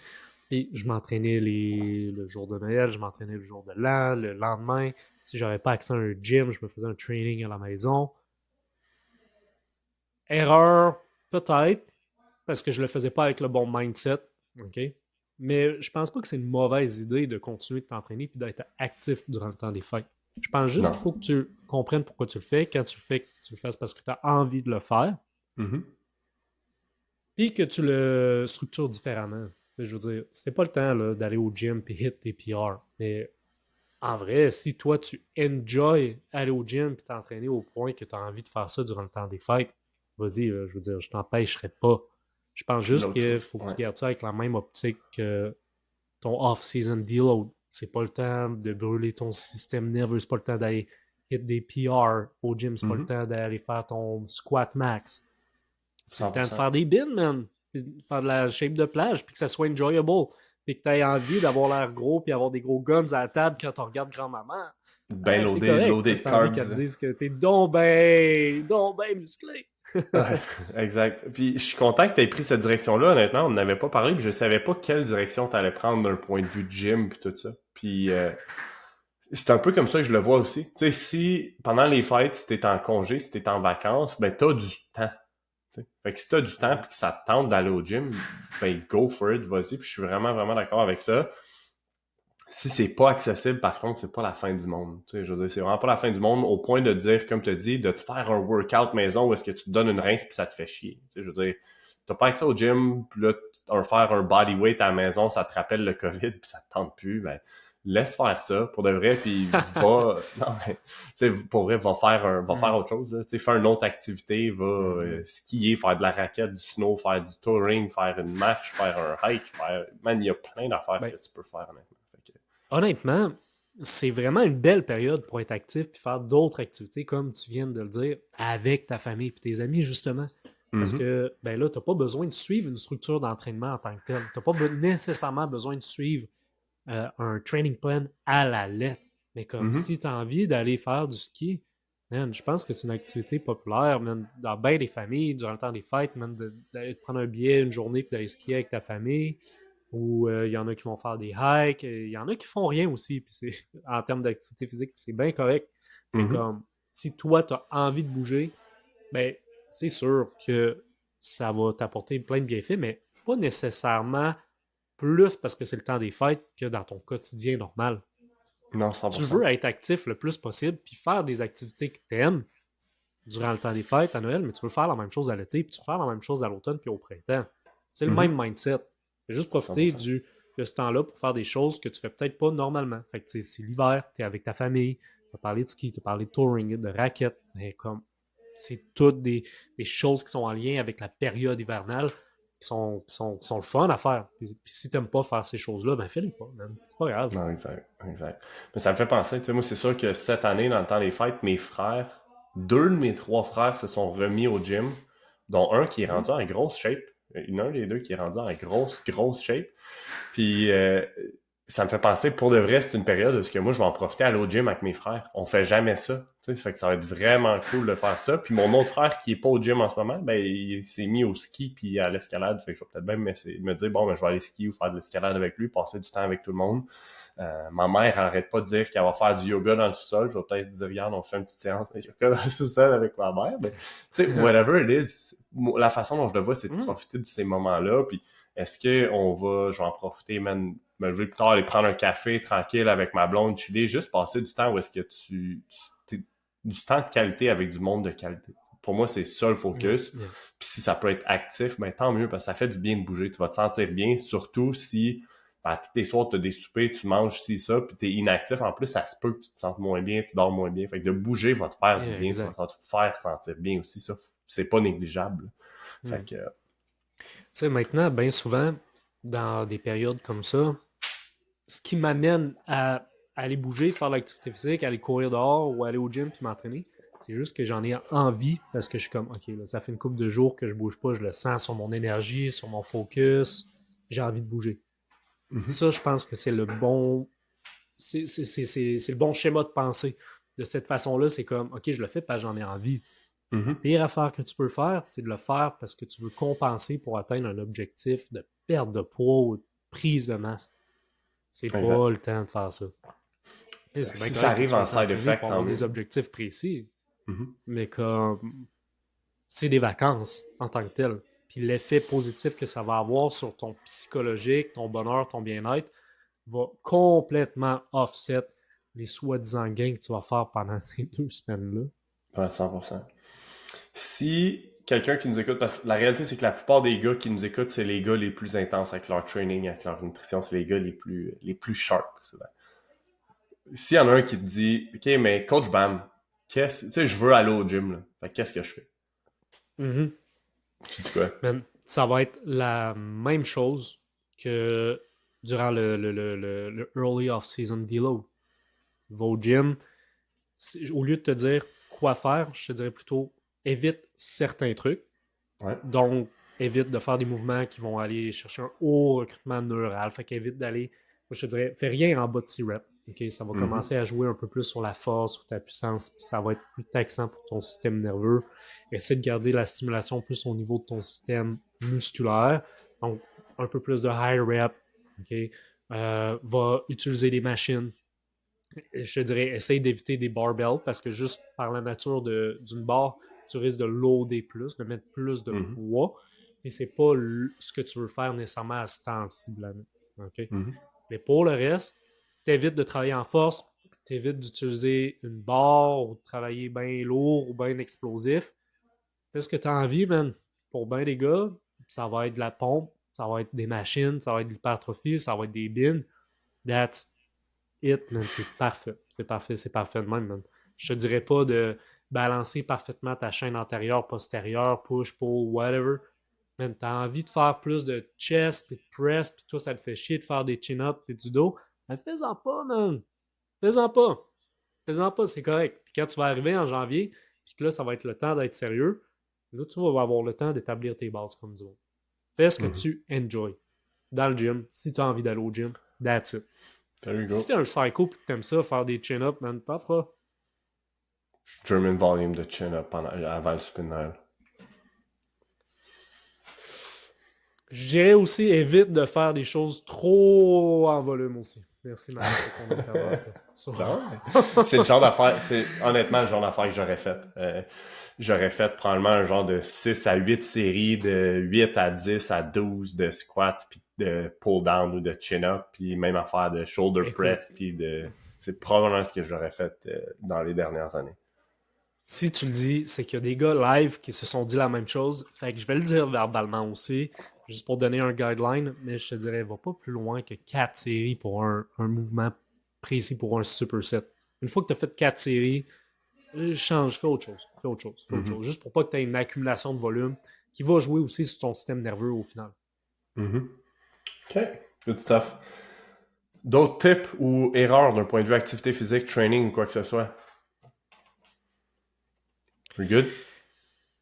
Et je m'entraînais le jour de Noël, je m'entraînais le jour de l'an, le lendemain. Si j'avais pas accès à un gym, je me faisais un training à la maison. Erreur, peut-être, parce que je le faisais pas avec le bon mindset. OK? Mais je pense pas que c'est une mauvaise idée de continuer de t'entraîner et d'être actif durant le temps des fêtes. Je pense juste Non. qu'il faut que tu comprennes pourquoi tu le fais. Quand tu le fais, que tu le fasses parce que tu as envie de le faire. Mm-hmm. Puis que tu le structures différemment. Je veux dire, c'était pas le temps là, d'aller au gym et hit tes PR. Mais en vrai, si toi, tu enjoy aller au gym et t'entraîner au point que tu as envie de faire ça durant le temps des fêtes, vas-y, là, je veux dire, je t'empêcherai pas. Je pense juste L'autre qu'il chose, faut que tu ouais. gardes ça avec la même optique que ton off-season deal. C'est pas le temps de brûler ton système nerveux, c'est pas le temps d'aller hit des PR au gym, c'est pas le Mhm. temps d'aller faire ton squat max. C'est le temps de 100%. faire des bins, man. Puis de faire de la shape de plage, puis que ça soit enjoyable. Puis que tu aies envie d'avoir l'air gros, puis avoir des gros guns à la table quand tu regardes grand-maman. Ben C'est loadé, correct. loadé Si de t'as envie carbs, qu'elle te là. dise que t'es donc ben musclé. Ouais, exact. Puis je suis content que tu aies pris cette direction-là, honnêtement. On n'avait pas parlé, puis je savais pas quelle direction tu allais prendre d'un point de vue de gym, puis tout ça. Puis c'est un peu comme ça que je le vois aussi. Tu sais, si pendant les fêtes, si t'es en congé, si t'es en vacances, ben t'as du temps. Tu sais. Fait que si t'as du temps Mhm. puis que ça te tente d'aller au gym, ben go for it, vas-y. Puis je suis vraiment, vraiment d'accord avec ça. Si c'est pas accessible, par contre, c'est pas la fin du monde. Tu sais, je veux dire, c'est vraiment pas la fin du monde au point de dire, comme tu as dit, de te faire un workout maison où est-ce que tu te donnes une rince puis ça te fait chier. Tu sais, je veux dire, t'as pas accès au gym, puis là, faire un bodyweight à la maison, ça te rappelle le COVID puis ça te tente plus, ben laisse faire ça pour de vrai puis va non mais tu sais pour vrai va faire Mhm. autre chose là. Tu sais faire une autre activité, va Mhm. skier, faire de la raquette, du snow, faire du touring, faire une marche, faire un hike, faire man, il y a plein d'affaires Ben, que tu peux faire honnêtement. Fait que, honnêtement, c'est vraiment une belle période pour être actif et faire d'autres activités, comme tu viens de le dire, avec ta famille et tes amis, justement. Parce mhm. que ben là, tu n'as pas besoin de suivre une structure d'entraînement en tant que telle. Tu n'as pas nécessairement besoin de suivre un training plan à la lettre. Mais comme Mhm. si tu as envie d'aller faire du ski, man, je pense que c'est une activité populaire, man, dans bien des familles, durant le temps des fêtes, man, d'aller prendre un billet une journée et d'aller skier avec ta famille. Ou il y en a qui vont faire des hikes, il y en a qui font rien aussi, puis c'est en termes d'activité physique, puis c'est bien correct. Mais Mhm. comme si toi, tu as envie de bouger, ben c'est sûr que ça va t'apporter plein de bienfaits, mais pas nécessairement plus parce que c'est le temps des fêtes que dans ton quotidien normal. Non, Tu 100%. veux être actif le plus possible, puis faire des activités que tu aimes durant le temps des fêtes, à Noël, mais tu veux faire la même chose à l'été, puis tu veux faire la même chose à l'automne, puis au printemps. C'est le Mhm. même mindset. Fais juste profiter 100%. de ce temps-là pour faire des choses que tu fais peut-être pas normalement. Fait que c'est l'hiver, tu es avec ta famille, tu as parlé de ski, tu as parlé de touring, de raquettes, mais comme c'est toutes des choses qui sont en lien avec la période hivernale qui sont le fun à faire. Puis si t'aimes pas faire ces choses-là, ben fais-les pas, man. C'est pas grave. Non, exact, exact. Mais ça me fait penser, tu sais, moi, c'est sûr que cette année, dans le temps des fêtes, mes frères, deux de mes trois frères se sont remis au gym, dont un qui est Mhm. rendu en grosse shape. Il y en a un des deux qui est rendu en grosse, grosse shape. Puis ça me fait penser, pour de vrai, c'est une période où moi, je vais en profiter à aller au gym avec mes frères. On fait jamais ça. Tu sais, fait que ça va être vraiment cool de faire ça. Puis mon autre frère qui est pas au gym en ce moment, ben il s'est mis au ski puis à l'escalade. Fait que je vais peut-être même me dire, bon, ben, je vais aller skier ou faire de l'escalade avec lui, passer du temps avec tout le monde. Ma mère arrête pas de dire qu'elle va faire du yoga dans le sous-sol. Je vais peut-être dire, regarde, on fait une petite séance de yoga dans le sous-sol avec ma mère. Mais, tu sais, whatever it is, la façon dont je le vois, c'est de Mhm. profiter de ces moments-là. Puis est-ce que je vais en profiter, man, me lever plus tard, aller prendre un café tranquille avec ma blonde, chiller, juste passer du temps où est-ce que du temps de qualité avec du monde de qualité. Pour moi, c'est ça le Yeah, focus. yeah. Puis si ça peut être actif, ben tant mieux, parce que ça fait du bien de bouger. Tu vas te sentir bien, surtout si ben, tous les soirs, tu as des soupers, tu manges ci, ça, puis tu es inactif. En plus, ça se peut que tu te sentes moins bien, tu dors moins bien. Fait que de bouger va te faire du Yeah, bien, tu vas exact. te faire sentir bien aussi. Ça, c'est pas négligeable. Fait Hmm. que, Tu sais, maintenant, bien souvent, dans des périodes comme ça, ce qui m'amène à aller bouger, faire l'activité physique, aller courir dehors ou aller au gym puis m'entraîner, c'est juste que j'en ai envie parce que je suis comme, OK, là, ça fait une couple de jours que je bouge pas, je le sens sur mon énergie, sur mon focus, j'ai envie de bouger. mhm, Ça, je pense que c'est le bon, c'est le bon schéma de pensée. De cette façon-là, c'est comme, OK, je le fais parce que j'en ai envie. La mhm, pire affaire que tu peux faire, c'est de le faire parce que tu veux compenser pour atteindre un objectif de perte de poids ou de prise de masse. C'est exact. pas le temps de faire ça. Et c'est bien Si ça correct que arrive tu en veux side t'entraîner pour effect, tant avoir des mieux. objectifs précis, Mhm, mais comme c'est des vacances en tant que tel. Puis l'effet positif que ça va avoir sur ton psychologique, ton bonheur, ton bien-être, va complètement offset les soi-disant gains que tu vas faire pendant ces 2 semaines-là. ouais, 100%. Si quelqu'un qui nous écoute, parce que la réalité, c'est que la plupart des gars qui nous écoutent, c'est les gars les plus intenses avec leur training, avec leur nutrition, c'est les gars les plus sharp, souvent. s'il y en a un qui te dit, OK, mais coach Bam, tu sais, je veux aller au gym, là. Fait que qu'est-ce que je fais? Mhm. Tu dis quoi? Man, ça va être la même chose que durant le early off-season deload. Va au gym. Au lieu de te dire quoi faire, je te dirais plutôt évite certains trucs. Ouais. Donc, évite de faire des mouvements qui vont aller chercher un haut recrutement neural. Fait qu'évite d'aller, moi je te dirais, fais rien en bas de 6 reps. Okay? Ça va Mhm. commencer à jouer un peu plus sur la force, sur ta puissance. Ça va être plus taxant pour ton système nerveux. Essaie de garder la stimulation plus au niveau de ton système musculaire. Donc, un peu plus de high rep. Okay? Va utiliser des machines. Je te dirais, essaye d'éviter des barbells parce que juste par la nature d'une barre, tu risques de loader plus, de mettre plus de Mhm. poids, et c'est pas ce que tu veux faire nécessairement à ce temps-ci de l'année. Okay? Mhm. Mais pour le reste, t'évites de travailler en force, t'évites d'utiliser une barre ou de travailler bien lourd ou bien explosif. Fais ce que tu as envie, man. Pour bien des gars, ça va être de la pompe, ça va être des machines, ça va être de l'hypertrophie, ça va être des bins. That's it, man. C'est parfait. C'est parfait. C'est parfait de même, man. Je te dirais pas de balancer parfaitement ta chaîne antérieure, postérieure, push, pull, whatever. Man, t'as envie de faire plus de chest, puis de press, puis toi, ça te fait chier de faire des chin-ups et du dos. Ben, fais-en pas, man. Fais-en pas. Fais-en pas, c'est correct. Puis quand tu vas arriver en janvier, puis que là, ça va être le temps d'être sérieux, là, tu vas avoir le temps d'établir tes bases comme du monde. Fais ce que Mhm. tu enjoy. Dans le gym, si tu as envie d'aller au gym, that's it. There you Si go. t'es un psycho et que t'aimes ça, faire des chin-ups, man, t'en feras. German volume de chin-up avant le spinal. Je dirais aussi, évite de faire des choses trop en volume aussi. Merci, Max, pour ton intervention. Non, c'est le genre d'affaire, c'est honnêtement le genre d'affaire que j'aurais fait. J'aurais fait probablement un genre de 6 à 8 séries, de 8 à 10 à 12 de squat, puis de pull-down ou de chin-up, puis même affaire de shoulder Écoute, press, puis de... C'est probablement ce que j'aurais fait dans les dernières années. si tu le dis, c'est qu'il y a des gars live qui se sont dit la même chose. Fait que je vais le dire verbalement aussi, juste pour donner un guideline, mais je te dirais, va pas plus loin que 4 séries pour un mouvement précis pour un superset. Une fois que tu as fait 4 séries, change, fais autre chose. Fais autre chose. Fais autre Mhm. chose. Juste pour pas que tu aies une accumulation de volume qui va jouer aussi sur ton système nerveux au final. Mhm. OK, good stuff. D'autres tips ou erreurs d'un point de vue activité physique, training ou quoi que ce soit? We're good?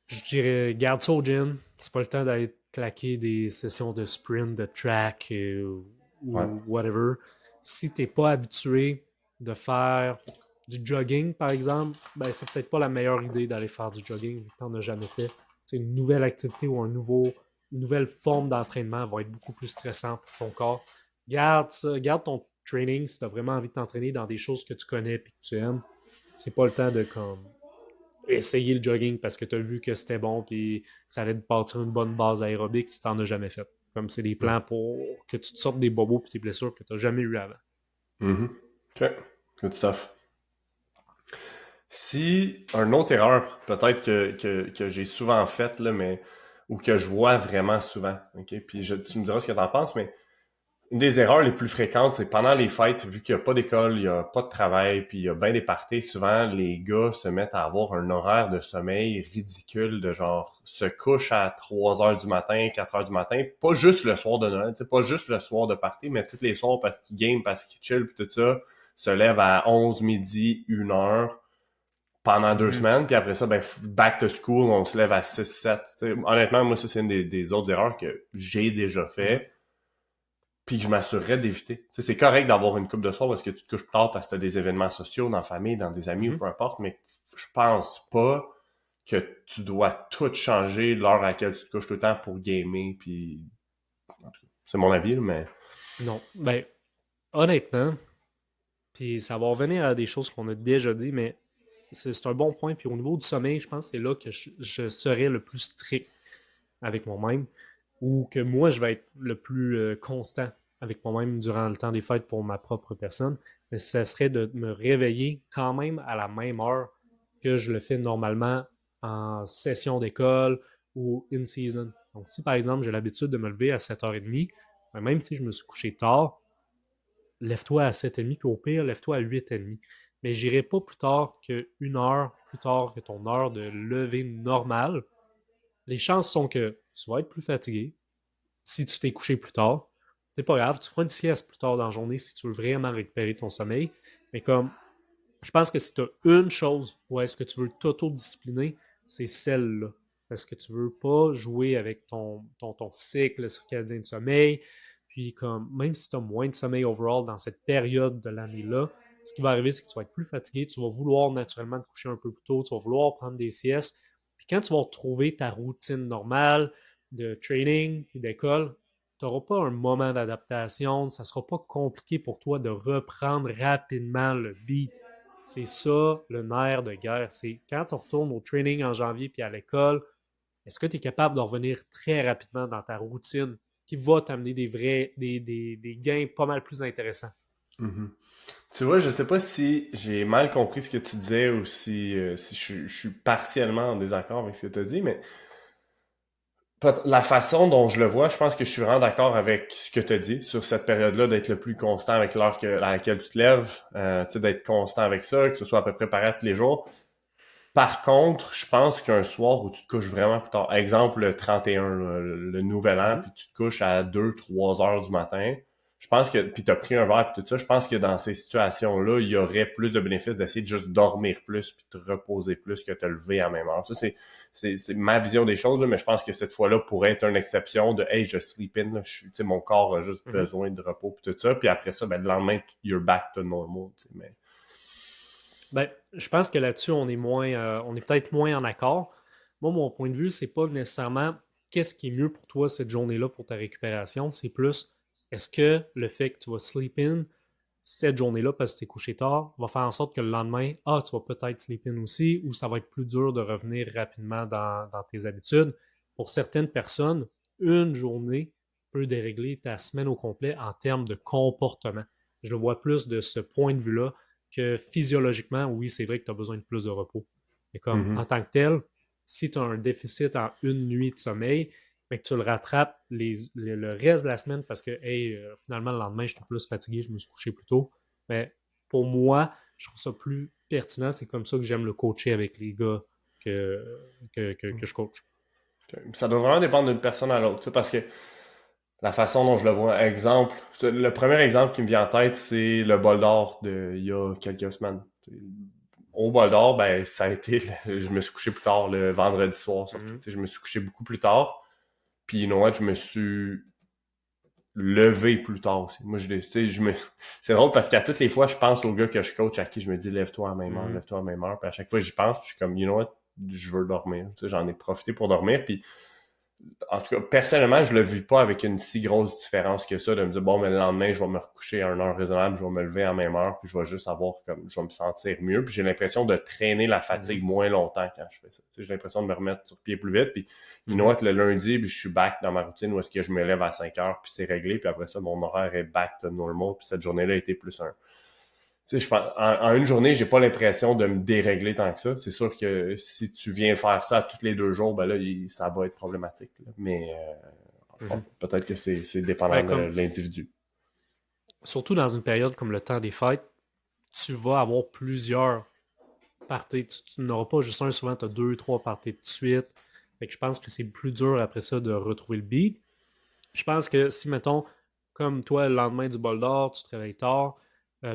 Je dirais, garde ça au gym. C'est pas le temps d'aller claquer des sessions de sprint, de track Ouais. ou whatever. Si t'es pas habitué de faire du jogging, par exemple, ben c'est peut-être pas la meilleure idée d'aller faire du jogging vu que t'en as jamais fait. C'est une nouvelle activité ou une nouvelle forme d'entraînement va être beaucoup plus stressant pour ton corps. Garde ça, garde ton training si tu as vraiment envie de t'entraîner dans des choses que tu connais et que tu aimes. C'est pas le temps de comme essayer le jogging parce que tu as vu que c'était bon et ça allait te bâtir une bonne base aérobique si tu n'en as jamais fait. Comme c'est des plans pour que tu te sortes des bobos et tes blessures que tu n'as jamais eu avant. Mhm. OK, good stuff. Si une autre erreur, peut-être que j'ai souvent faite, là, mais ou que je vois vraiment souvent, OK? Puis tu me diras ce que t'en penses, mais une des erreurs les plus fréquentes, c'est pendant les fêtes, vu qu'il n'y a pas d'école, il n'y a pas de travail, puis il y a bien des parties, souvent les gars se mettent à avoir un horaire de sommeil ridicule de genre se couchent à 3 heures du matin, 4 heures du matin, pas juste le soir de Noël, pas juste le soir de party, mais tous les soirs parce qu'ils game, parce qu'ils chill, puis tout ça, se lèvent à 11 midi, 1 heure pendant 2 semaines, puis après ça, ben, back to school, on se lève à 6-7. Honnêtement, moi, ça, c'est une des autres erreurs que j'ai déjà fait, puis que je m'assurerais d'éviter. C'est correct d'avoir une coupe de soir parce que tu te couches tard parce que tu as des événements sociaux dans la famille, dans des amis ou peu importe, mais je pense pas que tu dois tout changer l'heure à laquelle tu te couches tout le temps pour gamer, puis en tout cas, c'est mon avis, là, mais... Non. Ben, honnêtement, puis ça va revenir à des choses qu'on a déjà dit, mais c'est un bon point. Puis au niveau du sommeil, je pense que c'est là que je serai le plus strict avec moi-même ou que moi, je vais être le plus constant avec moi-même durant le temps des fêtes pour ma propre personne. Mais ça serait de me réveiller quand même à la même heure que je le fais normalement en session d'école ou in-season. Donc, si par exemple, j'ai l'habitude de me lever à 7h30, ben, même si je me suis couché tard, lève-toi à 7h30, puis au pire, lève-toi à 8h30. Mais j'irai pas plus tard qu'une heure plus tard que ton heure de lever normale. Les chances sont que tu vas être plus fatigué si tu t'es couché plus tard. C'est pas grave, tu feras une sieste plus tard dans la journée si tu veux vraiment récupérer ton sommeil. Mais comme, je pense que si tu as une chose où est-ce que tu veux t'auto-discipliner, c'est celle-là. Parce que tu veux pas jouer avec ton cycle circadien de sommeil. Puis comme, même si tu as moins de sommeil overall dans cette période de l'année-là, ce qui va arriver, c'est que tu vas être plus fatigué, tu vas vouloir naturellement te coucher un peu plus tôt, tu vas vouloir prendre des siestes. Puis quand tu vas retrouver ta routine normale de training et d'école, tu n'auras pas un moment d'adaptation, ça ne sera pas compliqué pour toi de reprendre rapidement le beat. C'est ça le nerf de guerre. C'est quand on retourne au training en janvier puis à l'école, est-ce que tu es capable de revenir très rapidement dans ta routine qui va t'amener des gains pas mal plus intéressants? Mhm. Tu vois, je sais pas si j'ai mal compris ce que tu disais ou si je suis partiellement en désaccord avec ce que tu as dit, mais la façon dont je le vois, je pense que je suis vraiment d'accord avec ce que tu as dit sur cette période-là, d'être le plus constant avec l'heure à laquelle tu te lèves, tu sais, d'être constant avec ça, que ce soit à peu près pareil tous les jours. Par contre, je pense qu'un soir où tu te couches vraiment plus tard, exemple le 31, là, le nouvel an, Mhm. puis tu te couches à 2, 3 heures du matin, je pense que, puis tu as pris un verre puis tout ça, je pense que dans ces situations-là, il y aurait plus de bénéfices d'essayer de juste dormir plus puis de te reposer plus que de te lever à la même heure. Ça, c'est ma vision des choses, là, mais je pense que cette fois-là pourrait être une exception de hey, je sleep in, là, tu sais, mon corps a juste Mhm. besoin de repos puis tout ça, puis après ça, ben, le lendemain, you're back to normal, tu sais, mais... Ben, je pense que là-dessus, on est peut-être moins en accord. Moi, mon point de vue, c'est pas nécessairement qu'est-ce qui est mieux pour toi cette journée-là pour ta récupération. C'est plus est-ce que le fait que tu vas sleep in cette journée-là parce que tu es couché tard va faire en sorte que le lendemain, tu vas peut-être sleep in aussi ou ça va être plus dur de revenir rapidement dans tes habitudes. Pour certaines personnes, une journée peut dérégler ta semaine au complet en termes de comportement. Je le vois plus de ce point de vue-là que physiologiquement, oui, c'est vrai que tu as besoin de plus de repos. Mais comme en Mhm. tant que tel, si tu as un déficit en une nuit de sommeil, mais que tu le rattrapes le reste de la semaine parce que, hey, finalement, le lendemain, j'étais plus fatigué, je me suis couché plus tôt. Mais pour moi, je trouve ça plus pertinent. C'est comme ça que j'aime le coacher avec les gars que je coach. Ça doit vraiment dépendre d'une personne à l'autre, tu sais, parce que la façon dont je le vois, exemple, le premier exemple qui me vient en tête, c'est le bol d'or il y a quelques semaines. Au bol d'or, ben, ça a été, je me suis couché plus tard le vendredi soir, surtout. Mhm. Tu sais, je me suis couché beaucoup plus tard. Puis, you know what, je me suis levé plus tard aussi. Moi, tu sais, c'est drôle parce qu'à toutes les fois, je pense aux gars que je coach à qui je me dis, lève-toi à la même heure, Mhm. lève-toi à la même heure. Puis à chaque fois, j'y pense, puis je suis comme, you know what, je veux dormir. Tu sais, j'en ai profité pour dormir. Puis en tout cas, personnellement, je le vis pas avec une si grosse différence que ça, de me dire, bon, mais le lendemain, je vais me recoucher à une heure raisonnable, je vais me lever à la même heure, puis je vais juste avoir comme, je vais me sentir mieux, puis j'ai l'impression de traîner la Mhm. fatigue moins longtemps quand je fais ça. Tu sais, j'ai l'impression de me remettre sur pied plus vite, puis you know Mhm. what, le lundi, puis je suis back dans ma routine où est-ce que je me lève à 5 heures, puis c'est réglé, puis après ça, mon horaire est back to normal, puis cette journée-là a été plus un, tu sais, en une journée, j'ai pas l'impression de me dérégler tant que ça. C'est sûr que si tu viens faire ça tous les 2 jours, ben là, ça va être problématique, là. Mais bon, Mhm. peut-être que c'est dépendant Ben, de comme, l'individu. surtout dans une période comme le temps des fêtes, tu vas avoir plusieurs parties. Tu n'auras pas juste un, souvent tu as deux, trois parties de suite. Fait que je pense que c'est plus dur après ça de retrouver le beat. Je pense que si, mettons, comme toi, le lendemain du bol d'or, tu te réveilles tard,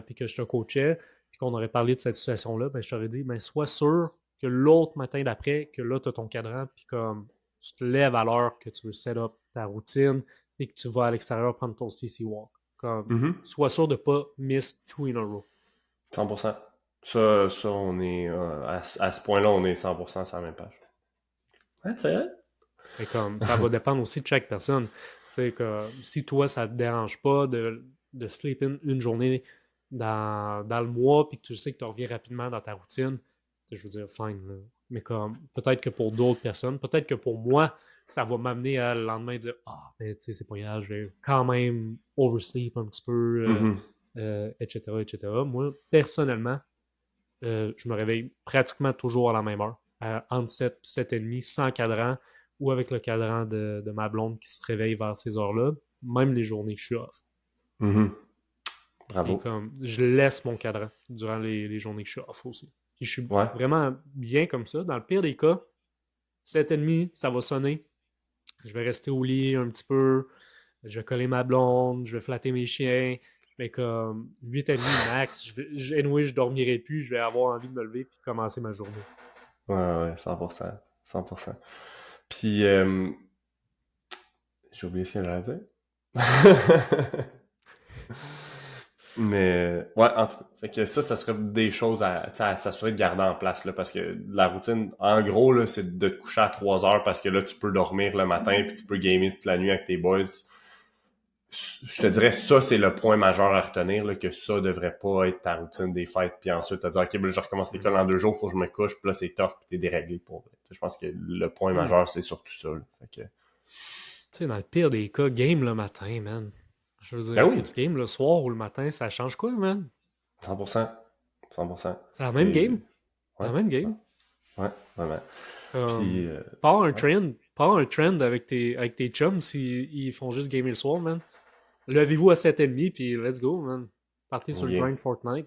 puis que je te coachais, puis qu'on aurait parlé de cette situation-là, ben, je t'aurais dit, ben, sois sûr que l'autre matin d'après, que là, tu as ton cadran, puis comme tu te lèves à l'heure que tu veux set up ta routine, et que tu vas à l'extérieur prendre ton CC walk. Comme, Mhm. sois sûr de ne pas miss two in a row. 100%. Ça, on est à ce point-là, on est 100% sur la même page. Ouais, c'est vrai. Mais comme ça va dépendre aussi de chaque personne. Tu sais, que si toi, ça te dérange pas de sleep in une journée dans le mois, puis que tu sais que tu reviens rapidement dans ta routine, je veux dire, fine. Là. Mais comme peut-être que pour d'autres personnes, peut-être que pour moi, ça va m'amener à le lendemain dire ah, mais tu sais, c'est pas grave, je vais quand même oversleep un petit peu, Mhm. etc., etc. Moi, personnellement, je me réveille pratiquement toujours à la même heure, entre 7 et 7h30, sans cadran, ou avec le cadran de ma blonde qui se réveille vers ces heures-là, même les journées que je suis off. Mhm. Et Bravo. comme, je laisse mon cadran durant les journées que je suis off aussi. Et je suis Ouais. vraiment bien comme ça. Dans le pire des cas, 7h30, ça va sonner. Je vais rester au lit un petit peu. Je vais coller ma blonde. Je vais flatter mes chiens. Mais comme 8h30 max, anyway, je dormirai plus. Je vais avoir envie de me lever et commencer ma journée. Ouais, ouais, 100%. 100%. Puis, j'ai oublié ce que j'allais dire. Mais, ouais, en tout cas. Fait que ça serait des choses à s'assurer de garder en place, là, parce que la routine, en gros, là, c'est de te coucher à 3 heures parce que là, tu peux dormir le matin puis tu peux gamer toute la nuit avec tes boys. Je te dirais, ça, c'est le point majeur à retenir, là, que ça devrait pas être ta routine des fêtes, puis ensuite, te dire, OK, ben, je recommence l'école en 2 jours, faut que je me couche, puis là, c'est tough, puis t'es déréglé pour vrai. Je pense que le point Hmm. majeur, c'est surtout ça, là. Fait que... Tu sais, dans le pire des cas, game le matin, man. Je veux Ben dire, que oui, tu game le soir ou le matin, ça change quoi, man? 100%. 100%. C'est la même Puis, game. C'est ouais, la même game. ouais, vraiment. Comme, Puis, ouais. pars un trend avec tes chums s'ils ils font juste gamer le soir, man. Levez-vous à 7h30, puis let's go, man. Partez On sur le vient. grind Fortnite.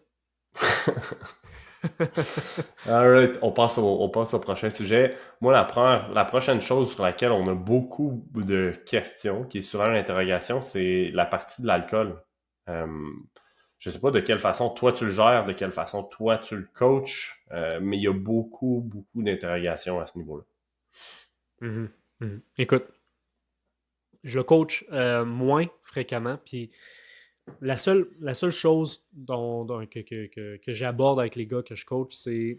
Alright, on passe au prochain sujet. Moi, la prochaine chose sur laquelle on a beaucoup de questions, qui est souvent une interrogation, c'est la partie de l'alcool. Euh, je sais pas de quelle façon toi tu le gères, de quelle façon toi tu le coaches, mais il y a beaucoup, beaucoup d'interrogations à ce niveau-là. Mhm, mhm. Écoute, je le coach moins fréquemment, puis la seule chose que j'aborde avec les gars que je coach, c'est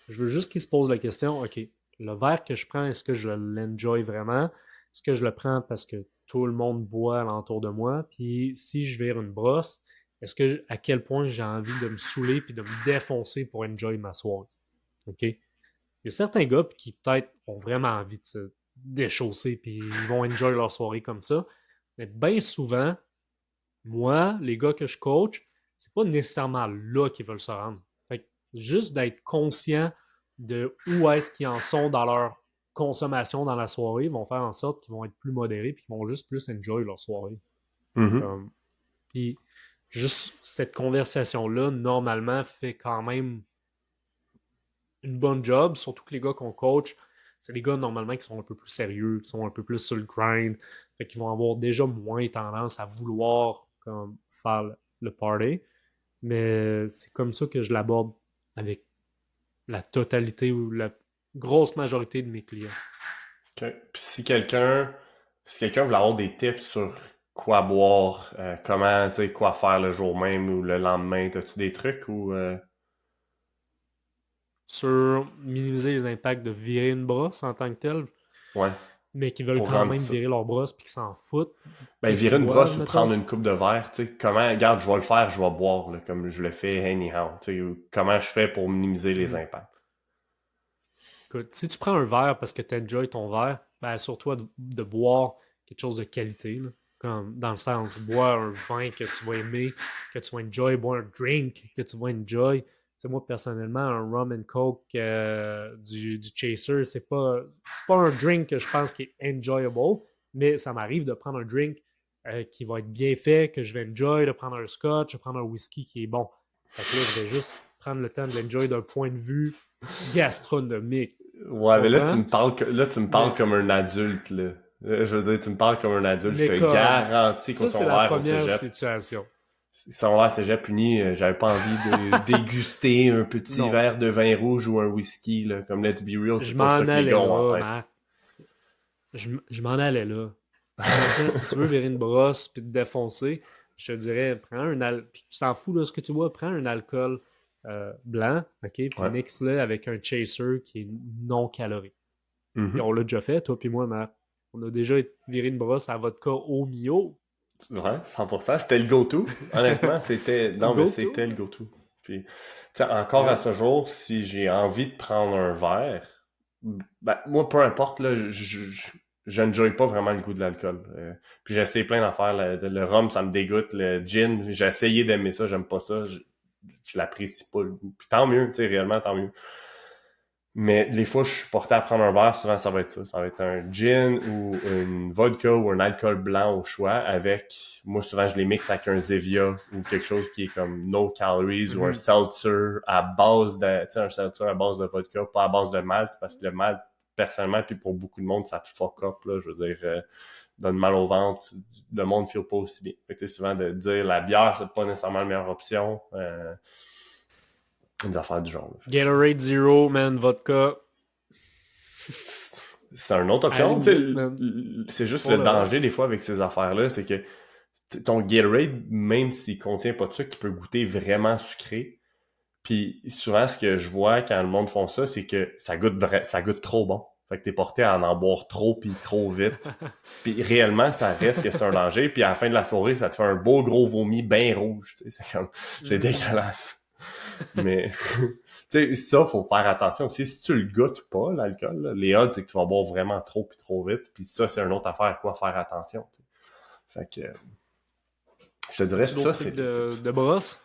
je veux juste qu'ils se posent la question, OK, le verre que je prends, est-ce que je l'enjoy vraiment? Est-ce que je le prends parce que tout le monde boit alentour de moi? Puis si je vire une brosse, à quel point j'ai envie de me saouler puis de me défoncer pour enjoy ma soirée? OK? Il y a certains gars qui peut-être ont vraiment envie de se déchausser puis ils vont enjoy leur soirée comme ça. Mais bien souvent, moi, les gars que je coach, c'est pas nécessairement là qu'ils veulent se rendre. Fait que juste d'être conscient de où est-ce qu'ils en sont dans leur consommation dans la soirée vont faire en sorte qu'ils vont être plus modérés et qu'ils vont juste plus enjoy leur soirée. Mhm. Comme, puis juste cette conversation-là, normalement, fait quand même une bonne job, surtout que les gars qu'on coach, c'est des gars normalement qui sont un peu plus sérieux, qui sont un peu plus sur le grind, fait qu'ils vont avoir déjà moins tendance à vouloir comme, faire le party. Mais c'est comme ça que je l'aborde avec la totalité ou la grosse majorité de mes clients. OK. Puis si quelqu'un veut avoir des tips sur quoi boire, comment, tu sais, quoi faire le jour même ou le lendemain, as-tu des trucs ou Sur minimiser les impacts de virer une brosse en tant que telle, ouais, mais qui veulent pour quand rendre même ça. virer leur brosse puis qu'ils s'en foutent. Ben, Qu'est-ce virer qu'ils une boivent, brosse ou prendre mettons? une coupe de verre, tu sais, comment, regarde, je vais le faire, je vais boire, là, comme je le fais anyhow, tu sais, ou comment je fais pour minimiser les Hmm. impacts. Écoute, si tu prends un verre parce que tu enjoy ton verre, ben assure-toi de boire quelque chose de qualité. Là. Comme dans le sens, boire un vin que tu vas aimer, que tu vas enjoy, boire un drink que tu vas enjoy. Tu sais, moi, personnellement, un rum and coke du Chaser, c'est pas un drink que je pense qui est enjoyable, mais ça m'arrive de prendre un drink qui va être bien fait, que je vais enjoy, de prendre un scotch, de prendre un whisky qui est bon. Fait que là, je vais juste prendre le temps de l'enjoy d'un point de vue gastronomique. Tu Ouais, mais là, comprends? tu me parles Mais, comme un adulte, là. Je veux dire, tu me parles comme un adulte, je mais te comme, garantis qu'au ça, c'est la secondaire, au première cégep, situation. secondaire, cégep uni, j'avais pas envie de déguster un petit Non, verre de vin rouge ou un whisky, là. Comme let's be real, je c'est pas m'en ça que les allais gars ont en là, tête. Marc. Je m'en allais là. Honnêtement, si tu veux virer une brosse puis te défoncer, je te dirais, puis tu t'en fous de ce que tu bois, prends un alcool blanc, ok, puis Ouais. mixe-le avec un chaser qui est non calorique. Et Mhm. on l'a déjà fait, toi puis moi, Marc. On a déjà viré une brosse à vodka au Mio. Ouais, 100%. C'était le go-to. Honnêtement, c'était, non, mais Go to, c'était le man. go-to. Puis, tu sais, encore à Yep. ce jour, si j'ai envie de prendre un verre, ben, moi, peu importe, là, je n'enjoy pas vraiment le goût de l'alcool. Puis j'ai essayé plein d'affaires. Le rhum, ça me dégoûte. Le gin, j'ai essayé d'aimer ça, j'aime pas ça. Je l'apprécie pas. Puis tant mieux, tu sais, réellement, tant mieux. Mais les fois, je suis porté à prendre un verre, souvent, ça va être ça. Ça va être un gin ou une vodka ou un alcool blanc au choix avec... Moi, souvent, je les mixe avec un Zevia ou quelque chose qui est comme no calories ou un seltzer à base de... Tu sais, un seltzer à base de vodka, pas à base de malt, parce que le malt, personnellement, puis pour beaucoup de monde, ça te fuck up, là. Je veux dire, donne mal au ventre. Le monde ne feel pas aussi bien. Fait que, tu sais, souvent, de dire la bière, c'est pas nécessairement la meilleure option. Des affaires du genre. Là. Gatorade Zero, man, vodka. C'est une autre option. C'est juste le danger des fois avec ces affaires-là, c'est que ton Gatorade, même s'il contient pas de sucre, il peut goûter vraiment sucré. Puis souvent, ce que je vois quand le monde font ça, c'est que ça goûte trop bon. Fait que t'es porté à en boire trop puis trop vite. Puis réellement, ça reste que c'est un danger. Puis à la fin de la soirée, ça te fait un beau gros vomi bien rouge. C'est dégueulasse. Mais tu sais, ça, faut faire attention aussi. Si tu le goûtes pas, l'alcool, là, les odds, c'est que tu vas boire vraiment trop puis trop vite. Puis ça, c'est une autre affaire à quoi faire attention. T'sais. Fait que je te dirais ça, c'est de brosse.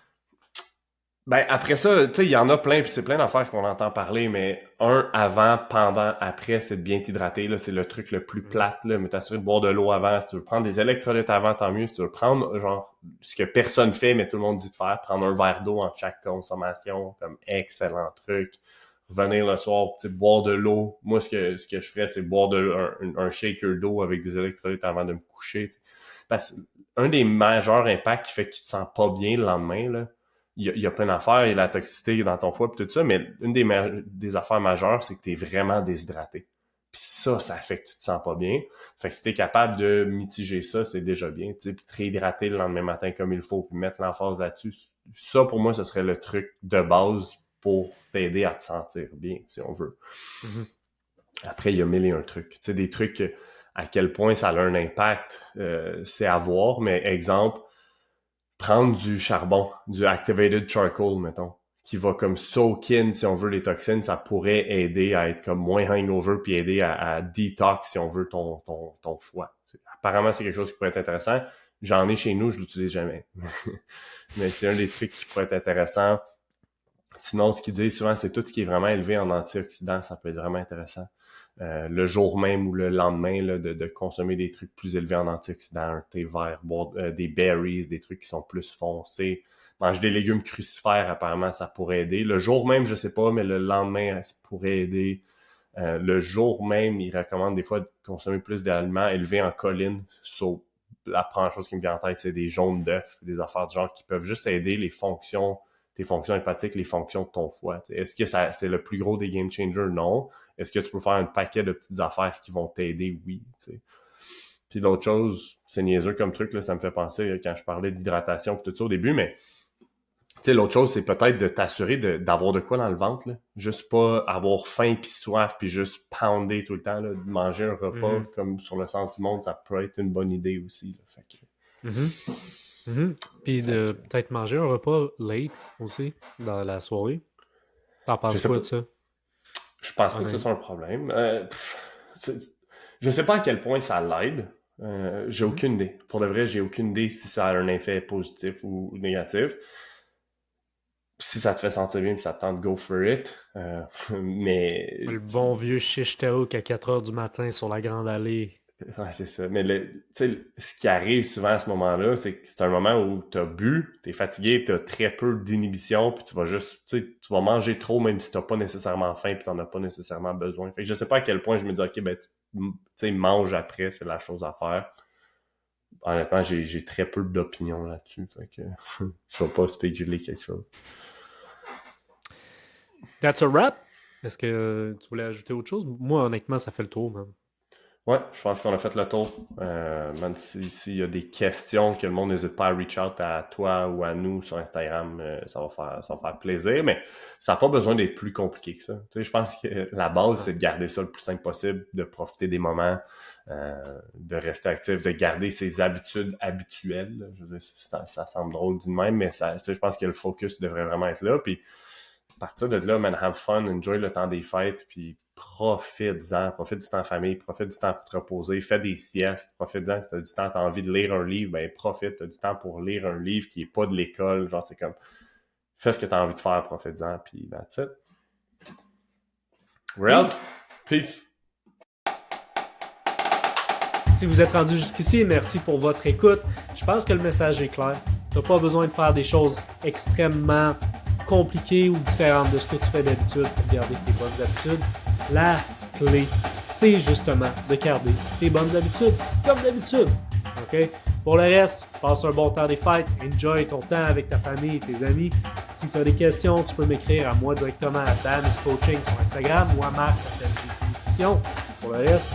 Ben après ça, tu sais, il y en a plein, puis c'est plein d'affaires qu'on entend parler, mais avant, pendant, après, c'est de bien t'hydrater, là, c'est le truc le plus plate, là, mais t'assurer de boire de l'eau avant, si tu veux prendre des électrolytes avant, tant mieux, si tu veux prendre, genre, ce que personne fait, mais tout le monde dit de faire, prendre un verre d'eau en chaque consommation, comme excellent truc, revenir le soir, tu sais, boire de l'eau, moi, ce que je ferais, c'est boire un shaker d'eau avec des électrolytes avant de me coucher, t'sais. Parce que un des majeurs impacts qui fait que tu te sens pas bien le lendemain, là, il y a plein d'affaires, il y a la toxicité dans ton foie et tout ça, mais une des affaires majeures, c'est que tu es vraiment déshydraté. Puis ça fait que tu te sens pas bien. Fait que si t'es capable de mitiger ça, c'est déjà bien, tu sais, puis te réhydrater le lendemain matin comme il faut, puis mettre l'emphase là-dessus. Ça, pour moi, ce serait le truc de base pour t'aider à te sentir bien, si on veut. Après, il y a mille et un trucs. Tu sais, des trucs, à quel point ça a un impact, c'est à voir, mais exemple, prendre du charbon, du activated charcoal, mettons, qui va comme soak in, si on veut, les toxines, ça pourrait aider à être comme moins hangover puis aider à detox, si on veut, ton foie. Apparemment, c'est quelque chose qui pourrait être intéressant. J'en ai chez nous, je l'utilise jamais. Mais c'est un des trucs qui pourrait être intéressant. Sinon, ce qu'ils disent souvent, c'est tout ce qui est vraiment élevé en antioxydants, ça peut être vraiment intéressant. Le jour même ou le lendemain là, de consommer des trucs plus élevés en antioxydants, un thé vert, boire des berries, des trucs qui sont plus foncés. Manger des légumes crucifères, apparemment, ça pourrait aider. Le jour même, je sais pas, mais le lendemain, ça pourrait aider. Le jour même, ils recommandent des fois de consommer plus d'aliments élevés en choline. So, la première chose qui me vient en tête, c'est des jaunes d'œufs, des affaires de genre qui peuvent juste aider tes fonctions hépatiques, les fonctions de ton foie. T'sais. Est-ce que c'est le plus gros des game changers? Non. Est-ce que tu peux faire un paquet de petites affaires qui vont t'aider? Oui. T'sais. Puis l'autre chose, c'est niaiseux comme truc, là, ça me fait penser quand je parlais d'hydratation et tout ça au début, mais l'autre chose, c'est peut-être de t'assurer d'avoir de quoi dans le ventre. Là. Juste pas avoir faim puis soif puis juste pounder tout le temps. Là. De manger un repas comme sur le centre du monde, ça peut être une bonne idée aussi. Là. Fait que... Puis de peut-être manger un repas late aussi dans la soirée. T'en penses quoi de ça? Je pense pas que ce soit un problème. Je sais pas à quel point ça l'aide. J'ai aucune idée. Pour de vrai, j'ai aucune idée si ça a un effet positif ou négatif. Si ça te fait sentir bien et ça te tente, go for it. Mais... Le bon vieux shish taouk à 4h du matin sur la Grande Allée. Ouais, c'est ça. Mais ce qui arrive souvent à ce moment-là, c'est que c'est un moment où t'as bu, t'es fatigué, t'as très peu d'inhibition, puis tu vas juste, tu vas manger trop même si t'as pas nécessairement faim puis t'en as pas nécessairement besoin. Fait que je sais pas à quel point je me dis, ok, ben, tu sais, mange après, c'est la chose à faire. Honnêtement, j'ai très peu d'opinion là-dessus. Fait que je vais pas spéculer quelque chose. That's a wrap? Est-ce que tu voulais ajouter autre chose? Moi, honnêtement, ça fait le tour, man. Ouais, je pense qu'on a fait le tour. Même s'il y a des questions, que le monde n'hésite pas à reach out à toi ou à nous sur Instagram, ça va faire plaisir, mais ça n'a pas besoin d'être plus compliqué que ça. Tu sais, je pense que la base, c'est de garder ça le plus simple possible, de profiter des moments, de rester actif, de garder ses habitudes habituelles. Je veux dire, ça semble drôle dit de même, mais ça, tu sais, je pense que le focus devrait vraiment être là. Puis à partir de là, man, have fun, enjoy le temps des fêtes, puis profite-en, profite du temps en famille, profite du temps pour te reposer, fais des siestes, profite-en, si t'as du temps, t'as envie de lire un livre, ben profite, t'as du temps pour lire un livre qui est pas de l'école, genre c'est comme, fais ce que t'as envie de faire, profite-en, puis that's it. We're out. Peace. Si vous êtes rendu jusqu'ici, merci pour votre écoute. Je pense que le message est clair. Tu n'as pas besoin de faire des choses extrêmement compliquées ou différentes de ce que tu fais d'habitude pour garder tes bonnes habitudes. La clé, c'est justement de garder tes bonnes habitudes, comme d'habitude. OK? Pour le reste, passe un bon temps des fêtes, enjoy ton temps avec ta famille et tes amis. Si tu as des questions, tu peux m'écrire à moi directement à Dan is Coaching sur Instagram ou à Marc à Nutrition. Pour le reste,